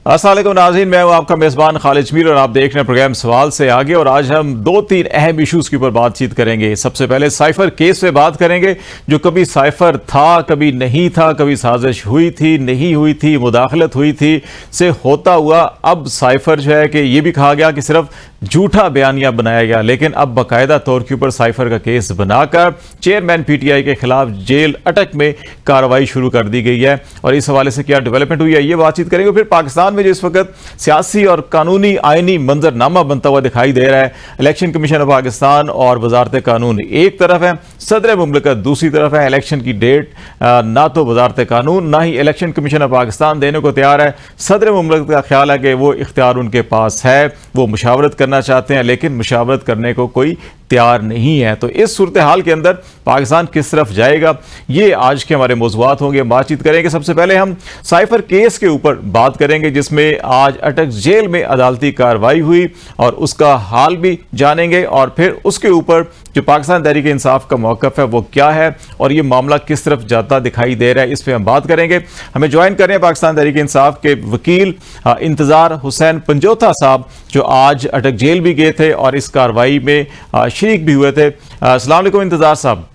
अस्सलाम वालेकुम नाज़रीन, मैं हूं आपका मेज़बान खालिद मीर और आप देख रहे हैं प्रोग्राम सवाल से आगे। और आज हम दो तीन अहम इशूज़ के ऊपर बातचीत करेंगे। सबसे पहले साइफर केस पे बात करेंगे, जो कभी साइफर था, कभी नहीं था, कभी साजिश हुई थी, नहीं हुई थी, मुदाखलत हुई थी, से होता हुआ अब साइफर जो है कि ये भी कहा गया कि सिर्फ झूठा बयानिया बनाया गया, लेकिन अब बाकायदा तौर के ऊपर साइफर का केस बनाकर चेयरमैन पीटीआई के खिलाफ जेल अटक में कार्रवाई शुरू कर दी गई है। और इस हवाले से क्या डेवलपमेंट हुई है ये बातचीत करेंगे। फिर पाकिस्तान में जो इस वक्त सियासी और कानूनी आईनी मंजरनामा बनता हुआ दिखाई दे रहा है, इलेक्शन कमीशन ऑफ पाकिस्तान और वजारत कानून एक तरफ है, सदर मुमलिकत दूसरी तरफ है। इलेक्शन की डेट ना तो वजारत कानून ना ही इलेक्शन कमीशन ऑफ पाकिस्तान देने को तैयार है। सदर मुमलिकत का ख्याल है कि वो इख्तियार उनके पास है, वो मुशावरत करना चाहते हैं, लेकिन मुशावरत करने को कोई तैयार नहीं है। तो इस सूरत हाल के अंदर पाकिस्तान किस तरफ जाएगा, ये आज के हमारे मौज़ूआत होंगे, बातचीत करेंगे। सबसे पहले हम साइफर केस के ऊपर बात करेंगे, जिसमें आज अटक जेल में अदालती कार्रवाई हुई और उसका हाल भी जानेंगे। और फिर उसके ऊपर जो पाकिस्तान तहरीक इंसाफ का मौक़िफ़ है वो क्या है और ये मामला किस तरफ जाता दिखाई दे रहा है, इस पर हम बात करेंगे। हमें ज्वाइन करें पाकिस्तान तहरीक इंसाफ के वकील इंतज़ार हुसैन पंजोथा साहब, जो आज अटक जेल भी गए थे और इस कार्रवाई में शरीक भी हुए थे। अस्सलाम वालेकुम इंतज़ार साहब।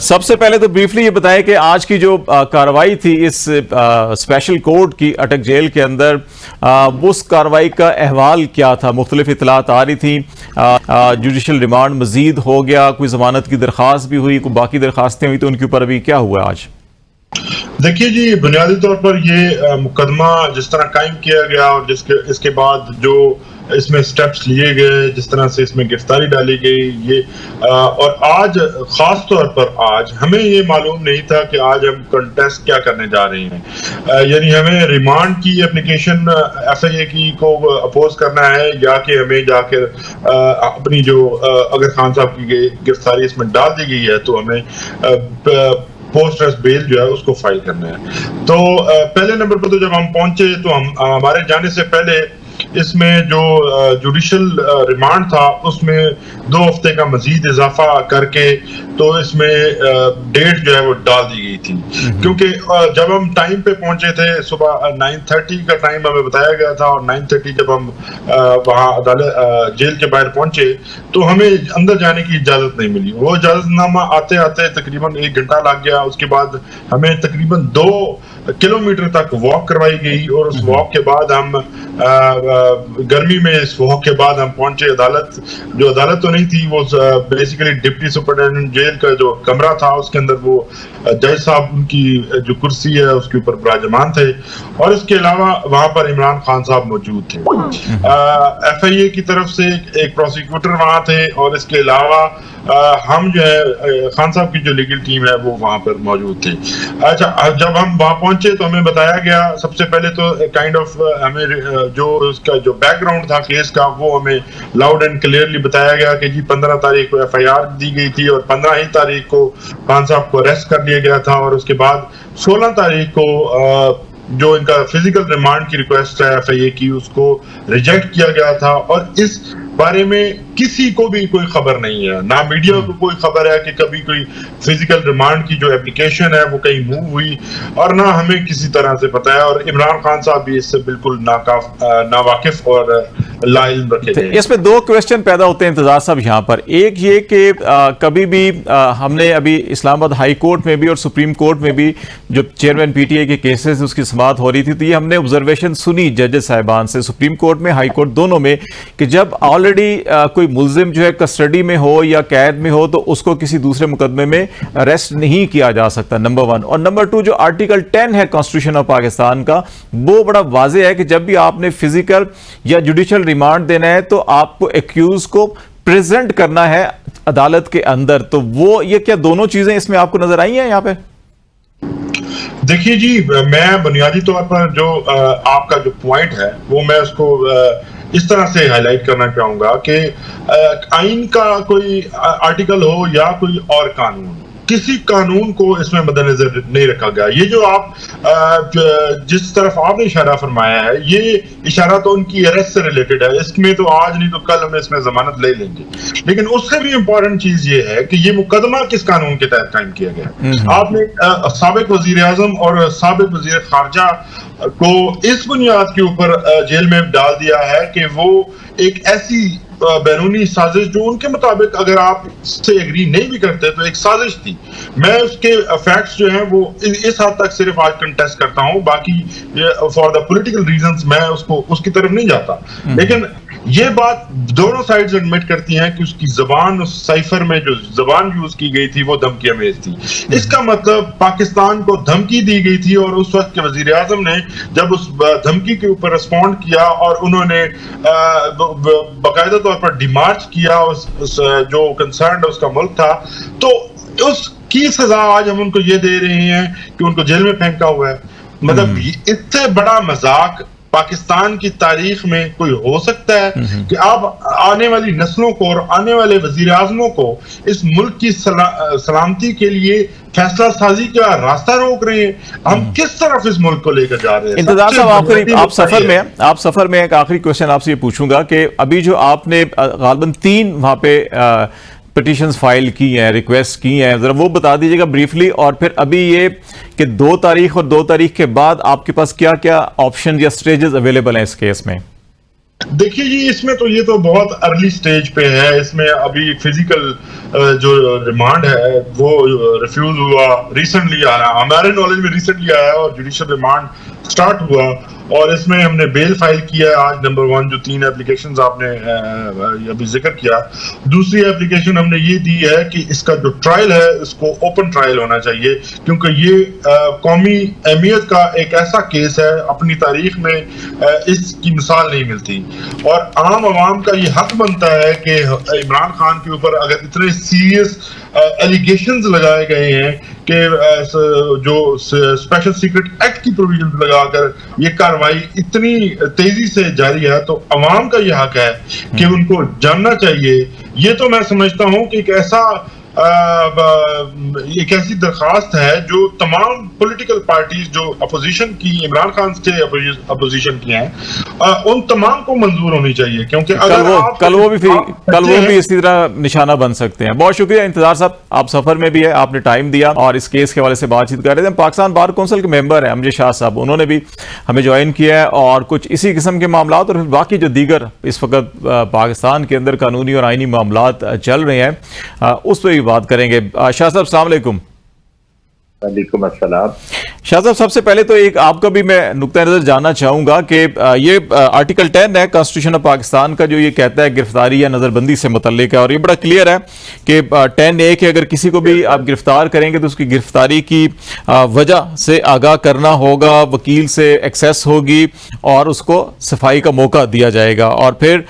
सबसे पहले तो ब्रीफली ये बताएं कि आज की जो कार्रवाई थी इस स्पेशल कोर्ट की अटक जेल के अंदर, उस कार्रवाई का अहवाल क्या था? मुख्तलिफ इतलात आ रही थी, जुडिशल रिमांड मजीद हो गया, कोई जमानत की दरख्वास्त भी हुई, कोई बाकी दरख्वास्तें हुई, तो उनके ऊपर अभी क्या हुआ आज? देखिए जी, बुनियादी तौर पर ये मुकदमा जिस तरह कायम किया गया और इसके बाद जो इसमें स्टेप्स लिए गए, जिस तरह से इसमें गिरफ्तारी डाली गई, ये और आज खास तौर पर आज हमें ये मालूम नहीं था कि आज हम कंटेस्ट क्या करने जा रहे हैं। यानी हमें रिमांड की एप्लीकेशन एफआईए की को अपोज करना है, या कि हमें जाकर अपनी जो अगर खान साहब की गिरफ्तारी इसमें डाल दी गई है तो हमें पोस्ट रेस्ट बेल जो है उसको फाइल करना है। तो पहले नंबर पर तो जब हम पहुंचे तो हमारे जाने से पहले इसमें जो जुडिशल रिमांड था उसमें 2 हफ्ते का मजीद इजाफा करके तो इसमें डेट जो है वो डाल दी गई थी, क्योंकि जब हम टाइम पे पहुंचे थे सुबह 9:30 का टाइम हमें बताया गया था, और 9:30 जब हम वहाँ अदालत जेल के बाहर पहुंचे तो हमें अंदर जाने की इजाजत नहीं मिली। वो इजाजतनामा आते आते तकरीबन 1 घंटा लग गया। उसके बाद हमें तकरीबन 2 किलोमीटर तक वॉक करवाई गई, और उस वॉक के बाद हम गर्मी में इस वॉक के बाद हम पहुंचे अदालत। जो अदालत तो नहीं थी, वो बेसिकली डिप्टी सुपरिटेंडेंट जेल का जो कमरा था उसके अंदर वो जज साहब उनकी जो कुर्सी है उसके ऊपर विराजमान थे, और इसके अलावा वहां पर इमरान खान साहब मौजूद थे। एफआईए की तरफ से एक प्रोसिक्यूटर वहां थे, और इसके अलावा हम जो है खान साहब की जो लीगल टीम है वो वहां पर मौजूद थे। अच्छा, जब हम वहां पहुंचे तो हमें बताया गया, सबसे पहले तो काइंड ऑफ हमें जो उसका जो बैकग्राउंड था केस का वो हमें लाउड एंड क्लियरली बताया गया कि जी 15 तारीख को एफआईआर दी गई थी, और 15 ही तारीख को खान साहब को अरेस्ट कर लिया गया था, और उसके बाद 16 तारीख को जो इनका फिजिकल रिमांड की रिक्वेस्ट है एफआईए की उसको रिजेक्ट किया गया था। और इस बारे में किसी को भी कोई खबर नहीं है, ना मीडिया को कोई खबर है कि कभी कोई फिजिकल रिमांड की जो एप्लीकेशन है वो कहीं मूव हुई, और ना हमें किसी तरह से पता है। और इमरान खान साहब भी इससे बिल्कुल नावाकिफ और लाइल्म रखे गए। इसमें 2 क्वेश्चन पैदा होते हैं इंतजार साहब यहाँ पर। एक ये कि कभी भी हमने अभी इस्लामाबाद हाई कोर्ट में भी और सुप्रीम कोर्ट में भी जो चेयरमैन पीटीआई के केसेस उसकी समाअत हो रही थी, तो ये हमने ऑब्जर्वेशन सुनी जजेस साहिबान से, सुप्रीम कोर्ट में हाई कोर्ट दोनों में, कि जब ऑलरेडी कोई मुल्जिम जो है कस्टडी में हो या कैद में हो तो उसको किसी दूसरे मुकदमे में अरेस्ट नहीं किया जा सकता, नंबर 1। और नंबर 2, जो आर्टिकल 10 है कॉन्स्टिट्यूशन ऑफ पाकिस्तान का, वो बड़ा वाज़ेह है कि जब भी आपने फिजिकल या जुडिशल रिमांड देना है तो आपको एक्यूज को प्रेजेंट करना है अदालत के अंदर। तो वो ये क्या दोनों चीजें इसमें आपको नजर आई हैं यहाँ पे? देखिए जी, मैं बुनियादी तौर पर जो आपका जो पॉइंट है वो मैं उसको इस तरह से हाईलाइट करना चाहूंगा कि आइन का कोई आर्टिकल हो या कोई और कानून, किसी कानून को इसमें मद्देनजर नहीं रखा गया। ये जो आप जिस तरफ आपने इशारा फरमाया है, ये इशारा तो उनकी अरेस्ट से रिलेटेड है। इसमें तो आज नहीं तो कल हम इसमें जमानत ले लेंगे, लेकिन उससे भी इंपॉर्टेंट चीज ये है कि ये मुकदमा किस कानून के तहत कायम किया गया। आपने साबिक वजीर आजम और साबिक वजीर खारजा को इस बुनियाद के ऊपर जेल में डाल दिया है कि वो एक ऐसी बैरूनी साजिश, जो उनके मुताबिक अगर आप इससे एग्री नहीं भी करते तो एक साजिश थी। मैं उसके फैक्ट्स जो हैं वो इस हद तक सिर्फ आज कंटेस्ट करता हूं, बाकी फॉर द पॉलिटिकल रीजंस मैं उसकी तरफ नहीं जाता। लेकिन ये बात दोनों साइड्स एडमिट करती हैं कि उसकी जबान, उस साइफर में जो जबान यूज की गई थी वो धमकी अमेज थी। इसका मतलब पाकिस्तान को धमकी दी गई थी और उस वक्त के वजीर आजम ने जब उस धमकी के ऊपर रिस्पॉन्ड किया और उन्होंने बाकायदा तौर पर डिमार्च किया उस जो कंसर्न उसका मुल्क था, तो उसकी सजा आज हम उनको ये दे रहे हैं कि उनको जेल में फेंका हुआ है। मतलब इससे बड़ा मजाक पाकिस्तान की तारीख में कोई हो सकता है कि आप आने वाली नस्लों को और आने वाले वजीर आजमों को इस मुल्क की सलामती के लिए फैसला साजी का रास्ता रोक रहे हैं। हम किस तरफ इस मुल्क को लेकर जा रहे हैं? इंतजार साहब, आप सफर में एक आखिरी क्वेश्चन आपसे ये पूछूंगा कि अभी जो आपने गालिबन 3 वहां पे पिटीशंस फाइल की हैं, रिक्वेस्ट की हैं, जरा वो बता दीजिएगा ब्रीफली। और फिर अभी ये कि 2 तारीख और 2 तारीख के बाद आपके पास क्या क्या ऑप्शन या स्टेजेस अवेलेबल हैं इस केस में? देखिए जी, इसमें तो ये तो बहुत अर्ली स्टेज पे है। इसमें अभी फिजिकल जो रिमांड है वो रिफ्यूज हुआ, रिसेंटली आया, हमारे नॉलेज में रिसेंटली आया और जुडिशियल रिमांड स्टार्ट हुआ। और इसमें हमने बेल फाइल किया है आज, नंबर 1 जो 3 एप्लीकेशंस आपने अभी जिक्र किया। दूसरी एप्लीकेशन हमने ये दी है कि इसका जो ट्रायल है इसको ओपन ट्रायल होना चाहिए, क्योंकि ये कौमी अहमियत का एक ऐसा केस है, अपनी तारीख में इसकी मिसाल नहीं मिलती। और आम आवाम का ये हक बनता है कि इमरान खान के ऊपर अगर इतने सीरियस एलिगेशंस लगाए गए हैं कि जो स्पेशल सीक्रेट एक्ट की प्रोविजन लगाकर ये कार्रवाई इतनी तेजी से जारी है, तो अवाम का ये हक है कि उनको जानना चाहिए। ये तो मैं समझता हूं कि एक ऐसी दरखास्त है जो तमाम पॉलिटिकल पार्टीज जो अपोजिशन की, इमरान खान से अपोजिशन की हैं, उन तमाम को मंजूर होनी चाहिए, क्योंकि कल वो भी इसी तरह निशाना बन सकते हैं। बहुत शुक्रिया इंतजार साहब, आप सफर में भी है, आपने टाइम दिया और इस केस के हवाले से बातचीत कर रहे थे। पाकिस्तान बार कौंसिल के मेंबर हैं अमजद शाह साहब, उन्होंने भी हमें ज्वाइन किया है और कुछ इसी किस्म के मामला और बाकी जो दीगर इस वक्त पाकिस्तान के अंदर कानूनी और आईनी मामला चल रहे हैं उस पर भी बात करेंगे। शाह साहब अस्सलाम वालेकुम। वालेकुम अस्सलाम। शाह साहब, सबसे पहले तो एक आपका भी मैं नुक्ता नजर जानना चाहूंगा कि ये आर्टिकल 10 है कॉन्स्टिट्यूशन ऑफ पाकिस्तान का, जो ये कहता है गिरफ्तारी या नजरबंदी से मुतल्लिक है, और ये बड़ा क्लियर है कि 10A कि अगर किसी को भी आप गिरफ्तार करेंगे तो उसकी गिरफ्तारी की वजह से आगाह करना होगा, वकील से एक्सेस होगी और उसको सफाई का मौका दिया जाएगा। और फिर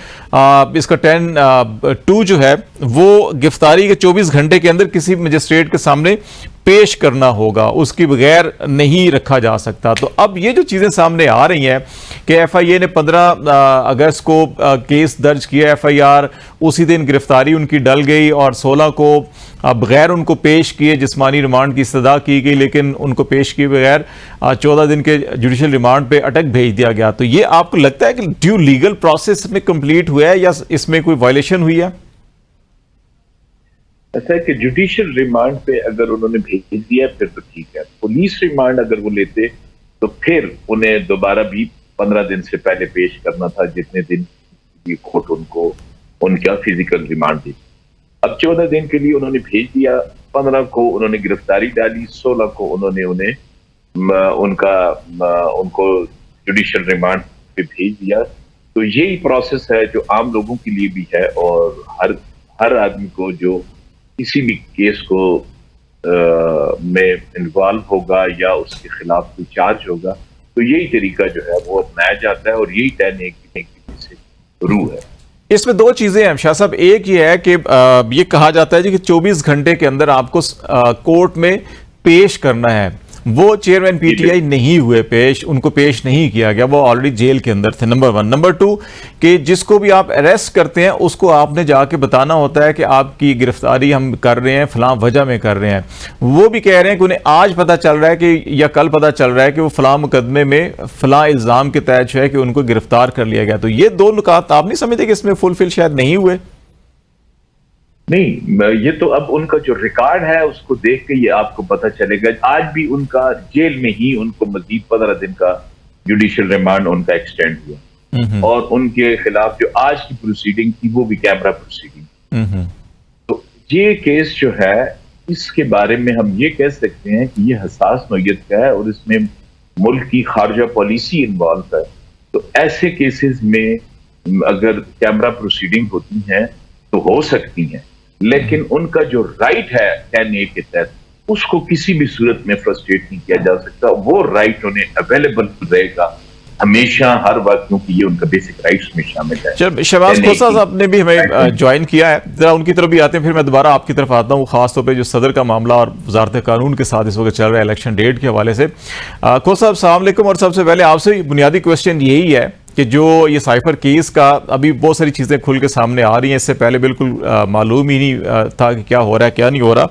इसका 10(2) जो है वो गिरफ्तारी के 24 घंटे के अंदर किसी मजिस्ट्रेट के सामने पेश करना होगा, उसकी बगैर नहीं रखा जा सकता। तो अब ये जो चीज़ें सामने आ रही हैं कि FIA ने 15 अगस्त को केस दर्ज किया, FIR उसी दिन गिरफ्तारी उनकी डल गई और 16 को बगैर उनको पेश किए जिस्मानी रिमांड की इस्तदा की गई, लेकिन उनको पेश किए बगैर 14 दिन के जुडिशल रिमांड पे अटक भेज दिया गया। तो ये आपको लगता है कि ड्यू लीगल प्रोसेस में कंप्लीट हुआ है या इसमें कोई वायलेशन हुई है? ऐसा है कि जुडिशियल रिमांड पे अगर उन्होंने भेज दिया फिर तो ठीक है। पुलिस रिमांड अगर वो लेते तो फिर उन्हें दोबारा भी 15 दिन से पहले पेश करना था, जितने दिन कोर्ट उनको उनका फिजिकल रिमांड दी। अब 14 दिन के लिए उन्होंने भेज दिया, 15 को उन्होंने गिरफ्तारी डाली, 16 को उन्होंने उनको जुडिशियल रिमांड पे भेज दिया। तो यही प्रोसेस है जो आम लोगों के लिए भी है और हर आदमी को जो किसी भी केस को में इन्वॉल्व होगा या उसके खिलाफ कोई चार्ज होगा, तो यही तरीका जो है वो अपनाया जाता है और यही 10A की रूह है। इसमें 2 चीजें हैं शाह साहब। एक ये है कि ये कहा जाता है कि 24 घंटे के अंदर आपको कोर्ट में पेश करना है वो चेयरमैन पीटीआई नहीं हुए पेश, उनको पेश नहीं किया गया, वो ऑलरेडी जेल के अंदर थे, नंबर 1। नंबर 2 कि जिसको भी आप अरेस्ट करते हैं उसको आपने जाके बताना होता है कि आपकी गिरफ्तारी हम कर रहे हैं फलां वजह में कर रहे हैं। वो भी कह रहे हैं कि उन्हें आज पता चल रहा है कि या कल पता चल रहा है कि वो फलां मुकदमे में फलां इल्जाम के तहत जो है कि उनको गिरफ्तार कर लिया गया। तो ये दो नुकात आप नहीं समझते कि इसमें फुलफिल शायद नहीं हुए? नहीं, ये तो अब उनका जो रिकॉर्ड है उसको देख के ये आपको पता चलेगा। आज भी उनका जेल में ही उनको मजीद 15 दिन का जुडिशियल रिमांड उनका एक्सटेंड हुआ और उनके खिलाफ जो आज की प्रोसीडिंग थी वो भी कैमरा प्रोसीडिंग। तो ये केस जो है इसके बारे में हम ये कह सकते हैं कि ये हसास नौयत का है और इसमें मुल्क की खारजा पॉलिसी इन्वॉल्व है। तो ऐसे केसेस में अगर कैमरा प्रोसीडिंग होती हैं तो हो सकती हैं, लेकिन उनका जो राइट है 10A के तहत उसको किसी भी सूरत में फ्रस्ट्रेट नहीं किया जा सकता। वो राइट उन्हें अवेलेबल रहेगा हमेशा हर वक्त, क्योंकि ये उनका बेसिक राइट्स में शामिल है। शहबाज खोसा साहब ने भी हमें ज्वाइन किया है, जरा उनकी तरफ भी आते हैं, फिर मैं दोबारा आपकी तरफ आता हूँ, खासतौर पे जो सदर का मामला और वजारत कानून के साथ इस वक्त चल रहा है इलेक्शन डेट के हवाले से। खोसा साहब अस्सलाम वालेकुम। और सबसे पहले आपसे बुनियादी क्वेश्चन यही है कि जो ये साइफर केस का अभी बहुत सारी चीज़ें खुल के सामने आ रही हैं, इससे पहले बिल्कुल मालूम ही नहीं था कि क्या हो रहा है क्या नहीं हो रहा।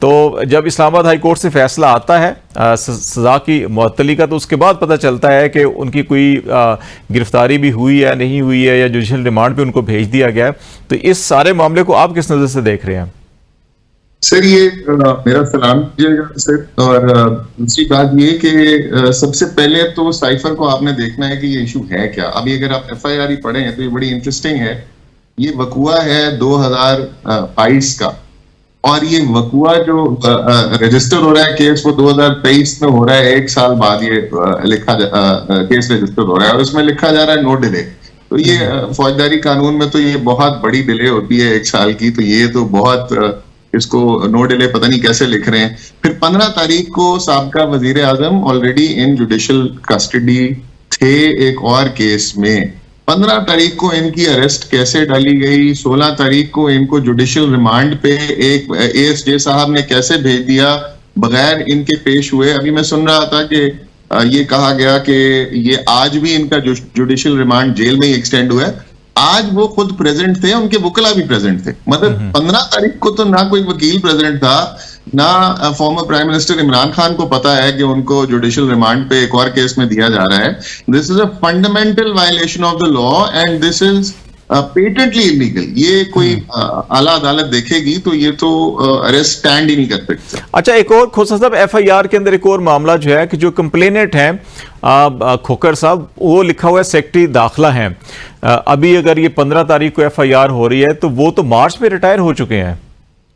तो जब इस्लामाबाद हाई कोर्ट से फैसला आता है सज़ा की मुअत्तली का, तो उसके बाद पता चलता है कि उनकी कोई गिरफ्तारी भी हुई है नहीं हुई है या जुडिशियल रिमांड पे उनको भेज दिया गया है। तो इस सारे मामले को आप किस नज़र से देख रहे हैं? सर ये मेरा सलाम कीजिएगा सर। और दूसरी बात ये कि सबसे पहले तो साइफर को आपने देखना है कि ये इशू है क्या। अभी अगर आप FIR ही पढ़े हैं तो ये बड़ी इंटरेस्टिंग है। ये वकुआ है 2022 का, और ये वकुआ जो रजिस्टर हो रहा है केस वो 2023 में हो रहा है, 1 साल बाद ये केस रजिस्टर हो रहा है और उसमें लिखा जा रहा है नो डिले। तो ये फौजदारी कानून में तो ये बहुत बड़ी डिले होती है 1 साल की, तो ये तो बहुत इसको नो डिले पता नहीं कैसे लिख रहे हैं। फिर 15 तारीख को साबका वजीर आजम ऑलरेडी इन जुडिशियल कस्टडी थे एक और केस में। 15 तारीख को इनकी अरेस्ट कैसे डाली गई, 16 तारीख को इनको जुडिशियल रिमांड पे एक ASJ साहब ने कैसे भेज दिया बगैर इनके पेश हुए। अभी मैं सुन रहा था कि ये कहा गया कि ये आज भी इनका जुडिशियल रिमांड जेल में ही एक्सटेंड हुआ है। आज वो खुद प्रेजेंट थे, उनके वकील भी प्रेजेंट थे। मतलब 15 तारीख को तो ना कोई वकील प्रेजेंट था, ना former prime minister Imran Khan को पता है कि उनको जुडिशियल रिमांड पे एक और केस में दिया जा रहा है। This is a fundamental violation of the law and this is patently illegal. ये कोई आला अदालत देखेगी तो ये तो अरेस्ट स्टैंड ही नहीं कर सकता। अच्छा, एक और खोसा साहब FIR के अंदर एक और मामला जो है कि जो कंप्लेनेंट हैं खोकर साहब, वो लिखा हुआ है सेक्रेटरी दाखिला हैं। अभी अगर ये 15 तारीख को FIR हो रही है तो वो तो मार्च में रिटायर हो चुके हैं।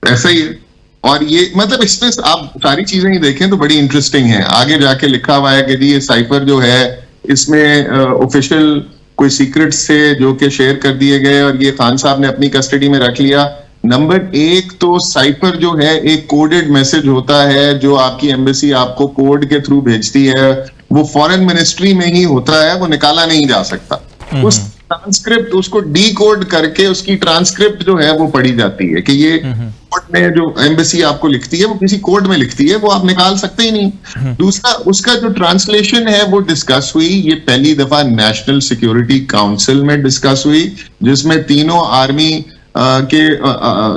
ऐसा ही है। और ये मतलब इसमें आप सारी चीजें ही देखें तो बड़ी इंटरेस्टिंग है। आगे जाके लिखा हुआ है कि जी ये साइफर जो है इसमें ऑफिशियल कोई सीक्रेट्स थे जो कि शेयर कर दिए गए और ये खान साहब ने अपनी कस्टडी में रख लिया। नंबर 1 तो साइफर जो है एक कोडेड मैसेज होता है जो आपकी एम्बेसी आपको कोड के थ्रू भेजती है, वो फॉरेन मिनिस्ट्री में ही होता है, वो निकाला नहीं जा सकता। उस ट्रांसक्रिप्ट उसको डी कोड करके उसकी ट्रांसक्रिप्ट जो है वो पढ़ी जाती है कि ये कोड में जो एम्बेसी आपको लिखती है वो किसी कोड में लिखती है, वो आप निकाल सकते ही नहीं। दूसरा उसका जो ट्रांसलेशन है वो डिस्कस हुई, ये पहली दफा नेशनल सिक्योरिटी काउंसिल में डिस्कस हुई जिसमें तीनों आर्मी के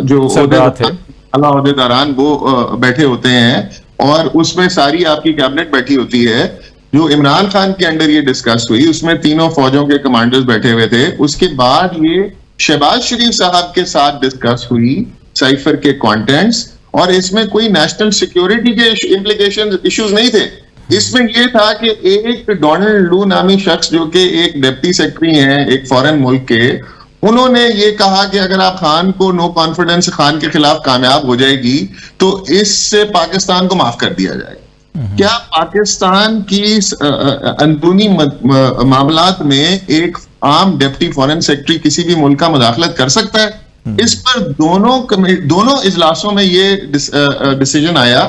जो ओहदेदारान वो बैठे होते हैं और उसमें सारी आपकी कैबिनेट बैठी होती है। जो इमरान खान के अंडर ये डिस्कस हुई उसमें तीनों फौजों के कमांडर्स बैठे हुए थे। उसके बाद ये शहबाज शरीफ साहब के साथ डिस्कस हुई साइफर के कंटेंट्स, और इसमें कोई नेशनल सिक्योरिटी के इम्प्लीकेशन इश्यूज नहीं थे। इसमें ये था कि एक डोनाल्ड लू नामी शख्स जो कि एक डिप्टी सेक्रेटरी हैं एक फॉरेन मुल्क के, उन्होंने ये कहा कि अगर आप खान को नो कॉन्फिडेंस खान के खिलाफ कामयाब हो जाएगी तो इससे पाकिस्तान को माफ कर दिया जाएगा। क्या पाकिस्तान की अंदरूनी मामलात में एक आम डिप्टी फॉरेन सेक्रेटरी किसी भी मुल्क का मुदाखलत कर सकता है? इस पर दोनों इजलासों में ये डिसीजन आया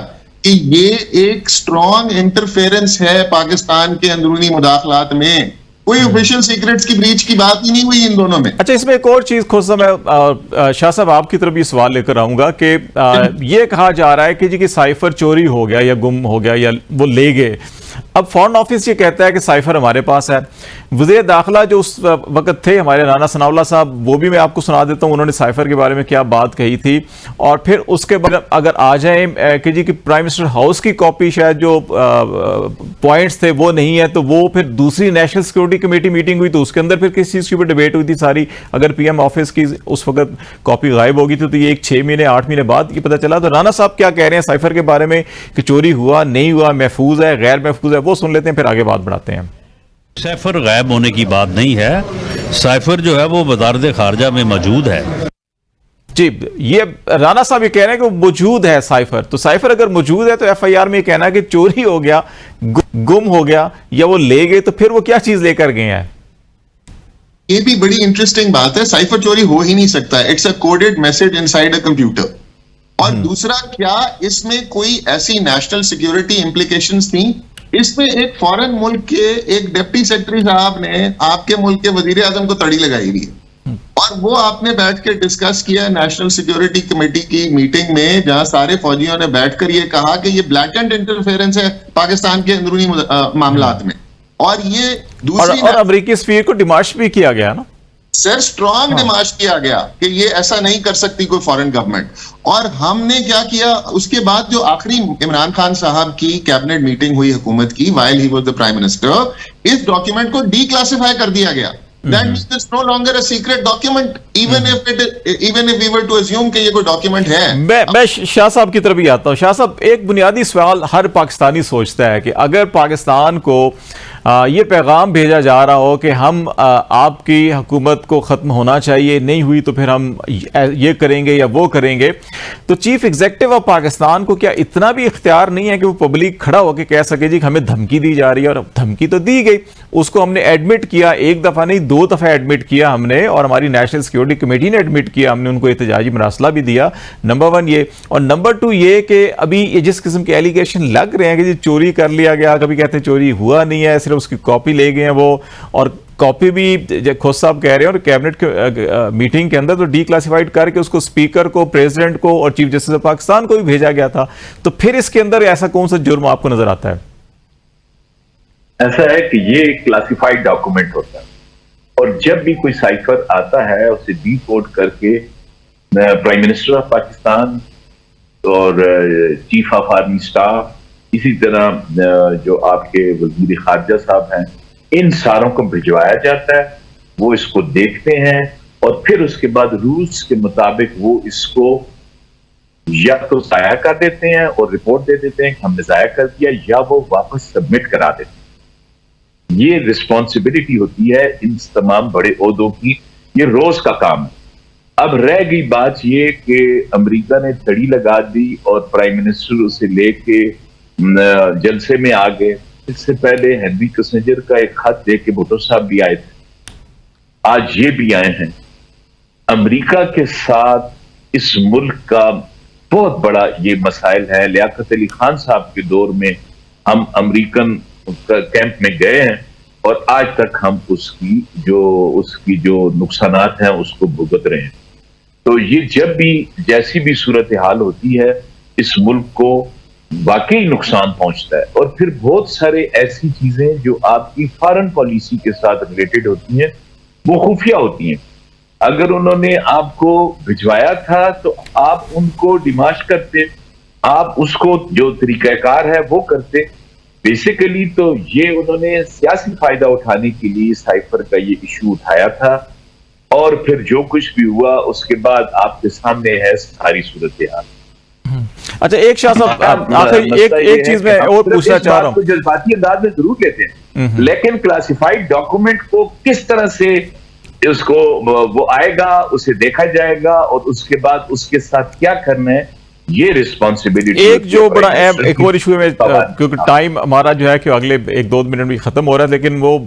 कि ये एक स्ट्रॉन्ग इंटरफेरेंस है पाकिस्तान के अंदरूनी मुदाखलात में। कोई ऑफिशियल सीक्रेट्स की ब्रीच की बात ही नहीं हुई इन दोनों में। अच्छा, इसमें एक और चीज खुद मैं शाह साहब आपकी तरफ ये सवाल लेकर आऊंगा कि ये कहा जा रहा है कि जी कि साइफर चोरी हो गया या गुम हो गया या वो ले गए। अब फॉरेन ऑफिस ये कहता है कि साइफर हमारे पास है। वज़ीर दाखिला जो उस वक्त थे हमारे राना सनाउल्लाह साहब, वो भी मैं आपको सुना देता हूं उन्होंने साइफर के बारे में क्या बात कही थी। और फिर उसके बाद अगर आ जाए कि जी कि प्राइम मिनिस्टर हाउस की कॉपी शायद जो पॉइंट्स थे वो नहीं है, तो वो फिर दूसरी नेशनल सिक्योरिटी कमेटी मीटिंग हुई तो उसके अंदर फिर किस चीज़ के ऊपर डिबेट हुई थी सारी। अगर पीएम ऑफिस की उस वक्त कॉपी गायब होगी तो ये एक 6 महीने 8 महीने बाद ये पता चला। तो राना साहब क्या कह रहे हैं साइफर के बारे में कि चोरी हुआ नहीं हुआ, महफूज है गैर महफूज है, वो सुन लेते हैं फिर आगे बात बढ़ाते हैं। साइफर गायब होने की बात नहीं है, साइफर जो है वो वज़ारत खारजा में मौजूद है। जी, ये राना साहब ये कह रहे हैं कि मौजूद है साइफर। तो साइफर अगर मौजूद है तो एफआईआर में ये कहना है कि चोरी हो गया, गुम हो गया या वो ले गए, तो फिर वो क्या चीज लेकर गए हैं? ये भी बड़ी इंटरेस्टिंग बात है। साइफर चोरी हो ही नहीं सकता, it's a coded message inside a computer. और दूसरा, क्या इसमें कोई ऐसी नेशनल सिक्योरिटी इंप्लीकेशंस थी? इसमें एक फॉरेन मुल्क के एक डिप्टी सेक्रेटरी साहब ने आपके मुल्क के वजीर आजम को तड़ी लगाई हुई है, और वो आपने बैठ के डिस्कस किया नेशनल सिक्योरिटी कमेटी की मीटिंग में, जहां सारे फौजियों ने बैठकर ये कहा कि ये ब्लैटेंट इंटरफेरेंस है पाकिस्तान के अंदरूनी मामलात में। और ये दूसरी और अमेरिकी सफीर को डिमाश भी किया गया ना सर, स्ट्रॉन्ग डिमांड किया गया कि ये ऐसा नहीं कर सकती कोई फॉरेन गवर्नमेंट। और हमने क्या किया उसके बाद, जो आखिरी इमरान खान साहब की कैबिनेट मीटिंग हुई हुकूमत की while he was the prime minister, इस डॉक्यूमेंट को डीक्लासिफाई कर दिया गया। That means it's no longer a secret document, even if we were to assume कि ये कोई डॉक्यूमेंट है। मैं शाह साहब की तरफ ही आता हूं। शाह साहब, एक बुनियादी सवाल हर पाकिस्तानी सोचता है कि अगर पाकिस्तान को ये पैगाम भेजा जा रहा हो कि हम आपकी हुकूमत को ख़त्म होना चाहिए, नहीं हुई तो फिर हम ये करेंगे या वो करेंगे, तो चीफ एग्जीक्यूटिव ऑफ पाकिस्तान को क्या इतना भी इख्तियार नहीं है कि वो पब्लिक खड़ा होकर कह सके जी हमें धमकी दी जा रही है? और धमकी तो दी गई, उसको हमने एडमिट किया, एक दफ़ा नहीं 2 दफ़ा एडमिट किया हमने, और हमारी नेशनल सिक्योरिटी कमेटी ने एडमिट किया, हमने उनको एहतजाजी मरासला भी दिया। नंबर 1 ये, और नंबर 2 ये कि अभी ये जिस किस्म के एलिगेशन लग रहे हैं कि जी चोरी कर लिया गया, कभी कहते हैं चोरी हुआ नहीं है, सिर्फ उसकी कॉपी ले गए हैं वो, और कॉपी भी खुद साहब कह रहे हैं और कैबिनेट मीटिंग के अंदर तो डीक्लासिफाइड करके उसको स्पीकर को, प्रेसिडेंट को और चीफ जस्टिस ऑफ पाकिस्तान को भी भेजा गया था। तो फिर इसके अंदर ऐसा कौन सा जुर्म आपको नजर आता है? ऐसा है कि ये क्लासिफाइड डॉक्यूमेंट होता है, और जब भी कोई साइफर आता है उसे डीकोड करके प्राइम मिनिस्टर ऑफ पाकिस्तान और चीफ ऑफ आर्मी स्टाफ, इसी तरह जो आपके वजीर खारजा साहब हैं, इन सारों को भिजवाया जाता है। वो इसको देखते हैं और फिर उसके बाद रूल्स के मुताबिक वो इसको या तो जाया कर देते हैं और रिपोर्ट दे देते हैं कि हमने जाया कर दिया, या वो वापस सबमिट करा देते हैं। ये रिस्पॉन्सिबिलिटी होती है इन तमाम बड़े ओहदों की, ये रोज का काम है। अब रह गई बात ये कि अमेरिका ने तड़ी लगा दी और प्राइम मिनिस्टर उसे लेके जलसे में आ गए। इससे पहले हेनरी किसिंजर का एक खत दे के भुट्टो साहब भी आए थे, आज ये भी आए हैं। अमेरिका के साथ इस मुल्क का बहुत बड़ा ये मसाइल है। लियाकत अली खान साहब के दौर में हम अमेरिकन कैंप में गए हैं और आज तक हम उसकी जो नुकसानात हैं उसको भुगत रहे हैं। तो ये जब भी जैसी भी सूरत हाल होती है, इस मुल्क को वाकई नुकसान पहुंचता है। और फिर बहुत सारे ऐसी चीजें जो आपकी फॉरेन पॉलिसी के साथ रिलेटेड होती हैं, वो खुफिया होती हैं। अगर उन्होंने आपको भिजवाया था तो आप उनको डिमाश करते, आप उसको जो तरीकाकार है वो करते। बेसिकली तो ये उन्होंने सियासी फायदा उठाने के लिए साइफर का ये इशू उठाया था, और फिर जो कुछ भी हुआ उसके बाद आपके सामने है सारी सूरत हाल। अच्छा, एक शाह साहब आखिर एक चीज मैं और पूछना चाह रहा हूँ। जज्बाती अंदाज में जरूर लेते हैं, लेकिन क्लासिफाइड डॉक्यूमेंट को किस तरह से उसको वो आएगा, उसे देखा जाएगा और उसके बाद उसके साथ क्या करना है, ये रिस्पॉन्सिबिलिटी एक जो बड़ा अहम एक और इशू है, क्योंकि टाइम हमारा जो है कि अगले 1-2 मिनट भी खत्म हो रहा है, लेकिन वो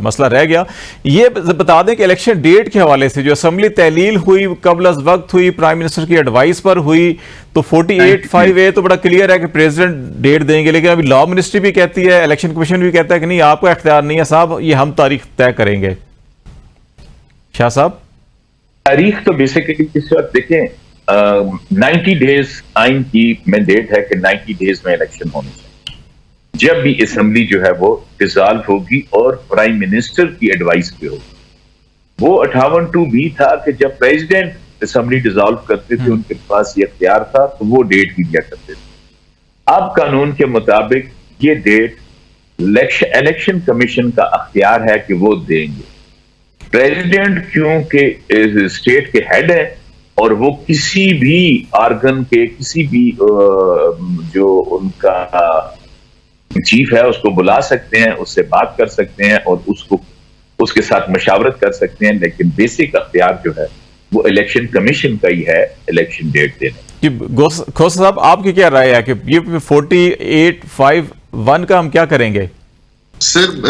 मसला रह गया। ये बता दें कि इलेक्शन डेट के हवाले से जो असेंबली तहलील हुई कबल अज वक्त हुई, प्राइम मिनिस्टर की एडवाइस पर हुई, तो 48(5)(a तो बड़ा क्लियर है कि प्रेसिडेंट डेट देंगे, लेकिन अभी लॉ मिनिस्ट्री भी कहती है, इलेक्शन कमीशन भी कहता है कि नहीं, आपका इख्तियार नहीं है साहब, ये हम तारीख तय करेंगे। शाह साहब, तारीख तो बेसिकली इस वक्त देखें 90 डेज आइन की मैंडेट है कि 90 डेज में इलेक्शन होने चाहिए। जब भी असेंबली जो है वो डिसॉल्व होगी और प्राइम मिनिस्टर की एडवाइस पे होगी। वो 58(2) भी था कि जब प्रेसिडेंट असेंबली डिसॉल्व करते थे उनके पास ये इख्तियार था, तो वो डेट भी दिया करते थे। अब कानून के मुताबिक ये डेट इलेक्शन कमीशन का इख्तियार है कि वो देंगे। प्रेसिडेंट क्योंकि स्टेट के हेड है और वो किसी भी ऑर्गन के किसी भी जो उनका चीफ है उसको बुला सकते हैं, उससे बात कर सकते हैं और उसके साथ मशावरत कर सकते हैं, लेकिन बेसिक अख्तियार जो है वो इलेक्शन कमीशन का ही है इलेक्शन डेट देने। खोसा साहब, आपकी क्या राय है कि ये 48(5)(1) का हम क्या करेंगे? सिर्फ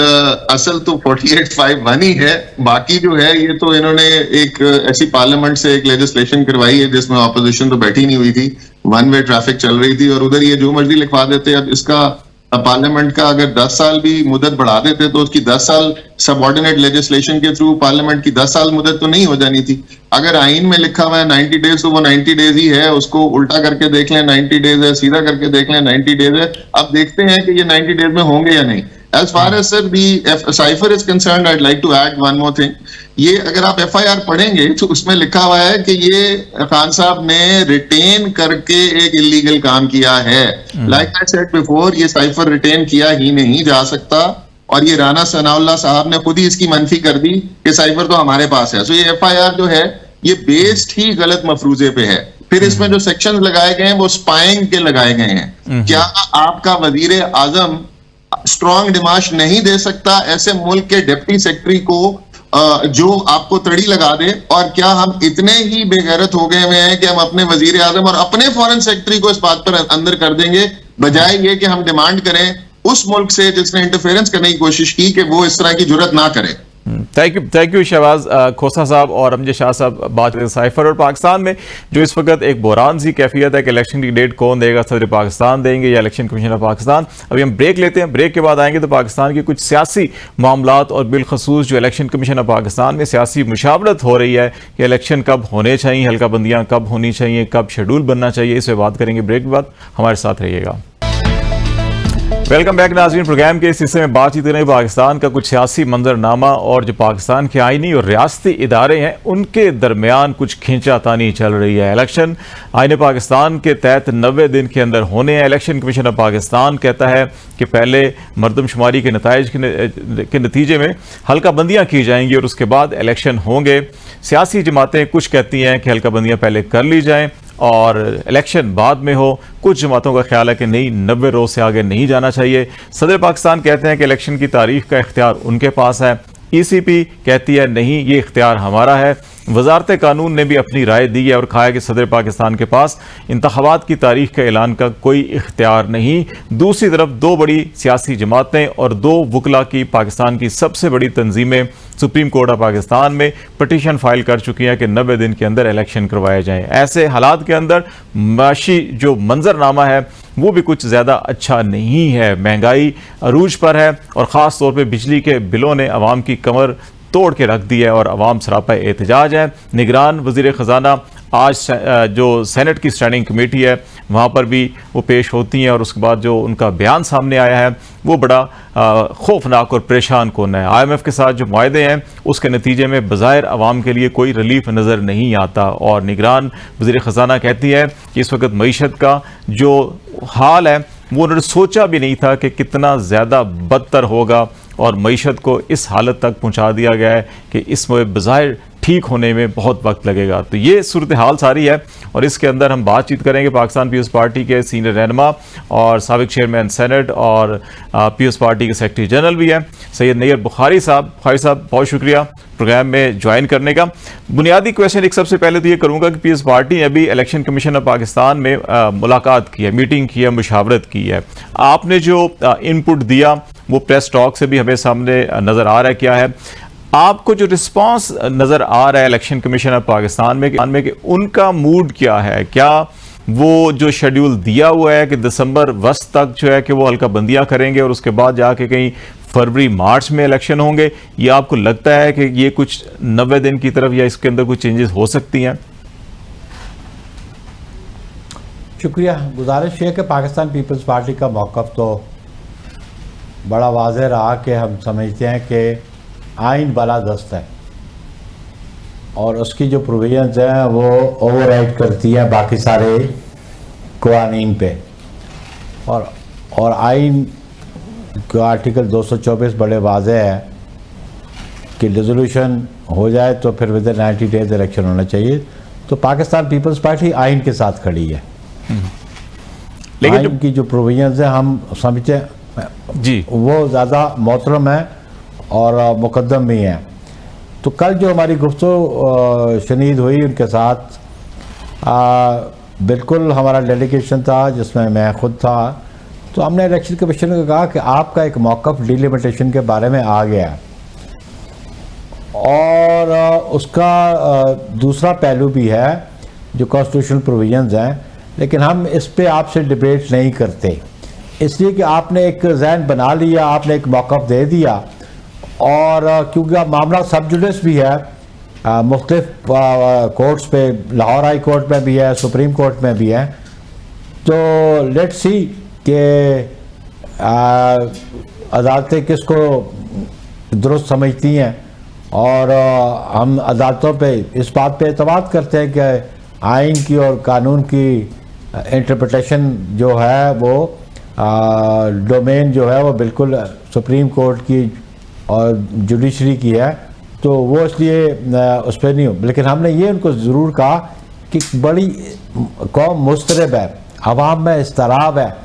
असल तो 48(5)(1) ही है, बाकी जो है ये तो इन्होंने एक ऐसी पार्लियामेंट से एक लेजिस्लेशन करवाई है जिसमें ऑपोजिशन तो बैठी नहीं हुई थी, वन वे ट्रैफिक चल रही थी और उधर ये जो मर्जी लिखवा देते। अब इसका पार्लियामेंट का अगर 10 साल भी मुदत बढ़ा देते तो उसकी 10 साल सबऑर्डिनेट लेजिस्लेशन के थ्रू पार्लियामेंट की 10 साल मुदत तो नहीं हो जानी थी। अगर आइन में लिखा हुआ है 90 डेज तो वो 90 डेज ही है, उसको उल्टा करके देख लें 90 डेज है, सीधा करके देख लें 90 डेज है। अब देखते हैं कि ये 90 डेज में होंगे या नहीं। As far as sir the cipher is concerned, I'd like to add one more thing. ये अगर आप FIR पढ़ेंगे तो उसमें लिखा हुआ है कि ये खान साहब ने रिटेन करके एक इलीगल काम किया है। Like I said before, ये साइफर रिटेन किया ही नहीं जा सकता और ये राना सनाउल्लाह साहब ने खुद ही इसकी मनफी कर दी कि साइफर तो हमारे पास है। सो ये FIR जो है ये बेस्ड ही गलत मफरूजे पे है। फिर इसमें जो सेक्शन लगाए गए हैं वो स्पाइंग के लगाए गए हैं। क्या आपका वजीर आजम स्ट्रॉन्ग डिमांड नहीं दे सकता ऐसे मुल्क के डिप्टी सेक्रेटरी को जो आपको तड़ी लगा दे? और क्या हम इतने ही बेगैरत हो गए हुए हैं कि हम अपने वजीर आजम और अपने फॉरेन सेक्रेटरी को इस बात पर अंदर कर देंगे, बजाय ये कि हम डिमांड करें उस मुल्क से जिसने इंटरफेरेंस करने की कोशिश की कि वो इस तरह की जुर्रत ना करे। थैंक यू शहबाज खोसा साहब और अमजद शाह साहब। बात करें साइफर और पाकिस्तान में जो इस वक्त एक बहरान सी कैफियत है कि इलेक्शन की डेट कौन देगा, सदर पाकिस्तान देंगे या इलेक्शन कमीशन ऑफ पाकिस्तान। अभी हम ब्रेक लेते हैं, ब्रेक के बाद आएंगे तो पाकिस्तान के कुछ सियासी मामलात और बिलखसूस जो इलेक्शन कमीशन ऑफ पाकिस्तान में सियासी मुशावरत हो रही है कि इलेक्शन कब होने चाहिए, हल्का बंदियाँ कब होनी चाहिए, कब शेड्यूल बनना चाहिए, इस पर बात करेंगे। ब्रेक के बाद हमारे साथ रहिएगा। वेलकम बैक नाज़रीन। प्रोग्राम के इस हिस्से में बातचीत करें पाकिस्तान का कुछ सियासी मंजरनामा और जो पाकिस्तान के आईनी और रियासती इदारे हैं उनके दरमियान कुछ खींचातानी चल रही है। इलेक्शन आईन पाकिस्तान के तहत 90 दिन के अंदर होने हैं। इलेक्शन कमीशन ऑफ पाकिस्तान कहता है कि पहले मरदमशुमारी के नताइज के नतीजे में हल्का बंदियाँ की जाएंगी और उसके बाद इलेक्शन होंगे। सियासी जमातें कुछ कहती हैं कि हल्का बंदियाँ पहले कर ली जाएँ और इलेक्शन बाद में हो। कुछ जमातों का ख्याल है कि नहीं, 90 रोज से आगे नहीं जाना चाहिए। सदर पाकिस्तान कहते हैं कि इलेक्शन की तारीख का इख्तियार उनके पास है। ECP कहती है नहीं, ये इख्तियार हमारा है। वजारत कानून ने भी अपनी राय दी है और कहा है कि सदर पाकिस्तान के पास इंतखाबात की तारीख के ऐलान का कोई इख्तियार नहीं। दूसरी तरफ दो बड़ी सियासी जमातें और दो वकला की पाकिस्तान की सबसे बड़ी तंजीमें सुप्रीम कोर्ट ऑफ पाकिस्तान में पटिशन फाइल कर चुकी हैं कि 90 दिन के अंदर इलेक्शन करवाए जाएं। ऐसे हालात के अंदर माशी जो मंजरनामा है वो भी कुछ ज़्यादा अच्छा नहीं है। महंगाई अरूज पर है और ख़ास तौर पर बिजली के बिलों ने अवाम की कमर तोड़ के रख दी है और अवाम सरापा एहतजाज है। निगरान वज़ीर ख़जाना आज जो सेनेट की स्टैंडिंग कमेटी है वहाँ पर भी वो पेश होती हैं और उसके बाद जो उनका बयान सामने आया है वो बड़ा खौफनाक और परेशान कौन है। IMF के साथ जो मुआहदे हैं उसके नतीजे में बज़ाहिर अवाम के लिए कोई रिलीफ नज़र नहीं आता और निगरान वज़ीर ख़जाना कहती है कि इस वक्त मईशत का जो हाल है वो उन्होंने सोचा भी नहीं था कि कितना ज़्यादा बदतर होगा और मईशत को इस हालत तक पहुंचा दिया गया है कि इसमें बज़ाहिर ठीक होने में बहुत वक्त लगेगा। तो ये सूरत हाल सारी है और इसके अंदर हम बातचीत करेंगे पाकिस्तान पीपल्स पार्टी के सीनियर रहनुमा और साबिक चेयरमैन सेनेट और पीपल्स पार्टी के सेक्रेटरी जनरल भी हैं सैयद नैयर बुखारी साहब। बुखारी साहब, बहुत शुक्रिया प्रोग्राम में ज्वाइन करने का। बुनियादी क्वेश्चन एक सबसे पहले तो ये करूँगा कि पीपल्स पार्टी ने अभी इलेक्शन कमीशन ऑफ पाकिस्तान में मुलाकात की है, मीटिंग की है, मुशावरत की है। आपने जो इनपुट दिया वो प्रेस टॉक से भी हमें सामने नज़र आ रहा है। क्या है आपको जो रिस्पांस नज़र आ रहा है इलेक्शन कमीशन ऑफ पाकिस्तान में कि उनका मूड क्या है? क्या वो जो शेड्यूल दिया हुआ है कि दिसंबर वस्त तक जो है कि वो हल्का बंदियां करेंगे और उसके बाद जाके कहीं फरवरी मार्च में इलेक्शन होंगे, या आपको लगता है कि ये कुछ 90 दिन की तरफ या इसके अंदर कुछ चेंजेस हो सकती हैं? शुक्रिया। गुजारिश है कि पाकिस्तान पीपल्स पार्टी का मौक़िफ़ तो बड़ा वाज़ेह रहा कि हम समझते हैं कि आइन बालादस्त है और उसकी जो प्रोविजंस हैं वो ओवरराइड करती है बाकी सारे क़वानीन पे, और आइन का आर्टिकल 224 बड़े वाज़ेह है कि रिजोल्यूशन हो जाए तो फिर विद 90 डेज इलेक्शन होना चाहिए। तो पाकिस्तान पीपल्स पार्टी आइन के साथ खड़ी है, लेकिन आइन की जो प्रोविजंस है हम समझते हैं जी वो ज़्यादा मोहतरम है और मुकद्दम भी हैं। तो कल जो हमारी गुफ्तगू शनीद हुई उनके साथ, बिल्कुल हमारा डेलीगेशन था जिसमें मैं ख़ुद था, तो हमने इलेक्शन कमीशन को कहा कि आपका एक मौक़िफ़ डिलिमिटेशन के बारे में आ गया और उसका दूसरा पहलू भी है जो कॉन्स्टिट्यूशनल प्रोविजंस हैं, लेकिन हम इस पे आपसे डिबेट नहीं करते इसलिए कि आपने एक ज़हन बना लिया, आपने एक मौक़िफ़ दे दिया और क्योंकि अब मामला सब जुडिस भी है, मुख्तलिफ कोर्ट्स पे, लाहौर हाई कोर्ट में भी है, सुप्रीम कोर्ट में भी है, तो लेट्स सी कि अदालतें किसको दुरुस्त समझती हैं और हम अदालतों पे इस बात पे एतमाद करते हैं कि आइन की और कानून की इंटरप्रिटेशन जो है वो डोमेन जो है वो बिल्कुल सुप्रीम कोर्ट की और जुडिशरी की है, तो वो इसलिए उस पर नहीं हो। लेकिन हमने ये उनको ज़रूर कहा कि बड़ी कौम मुस्तरब है, अवाम में इस्तराब है,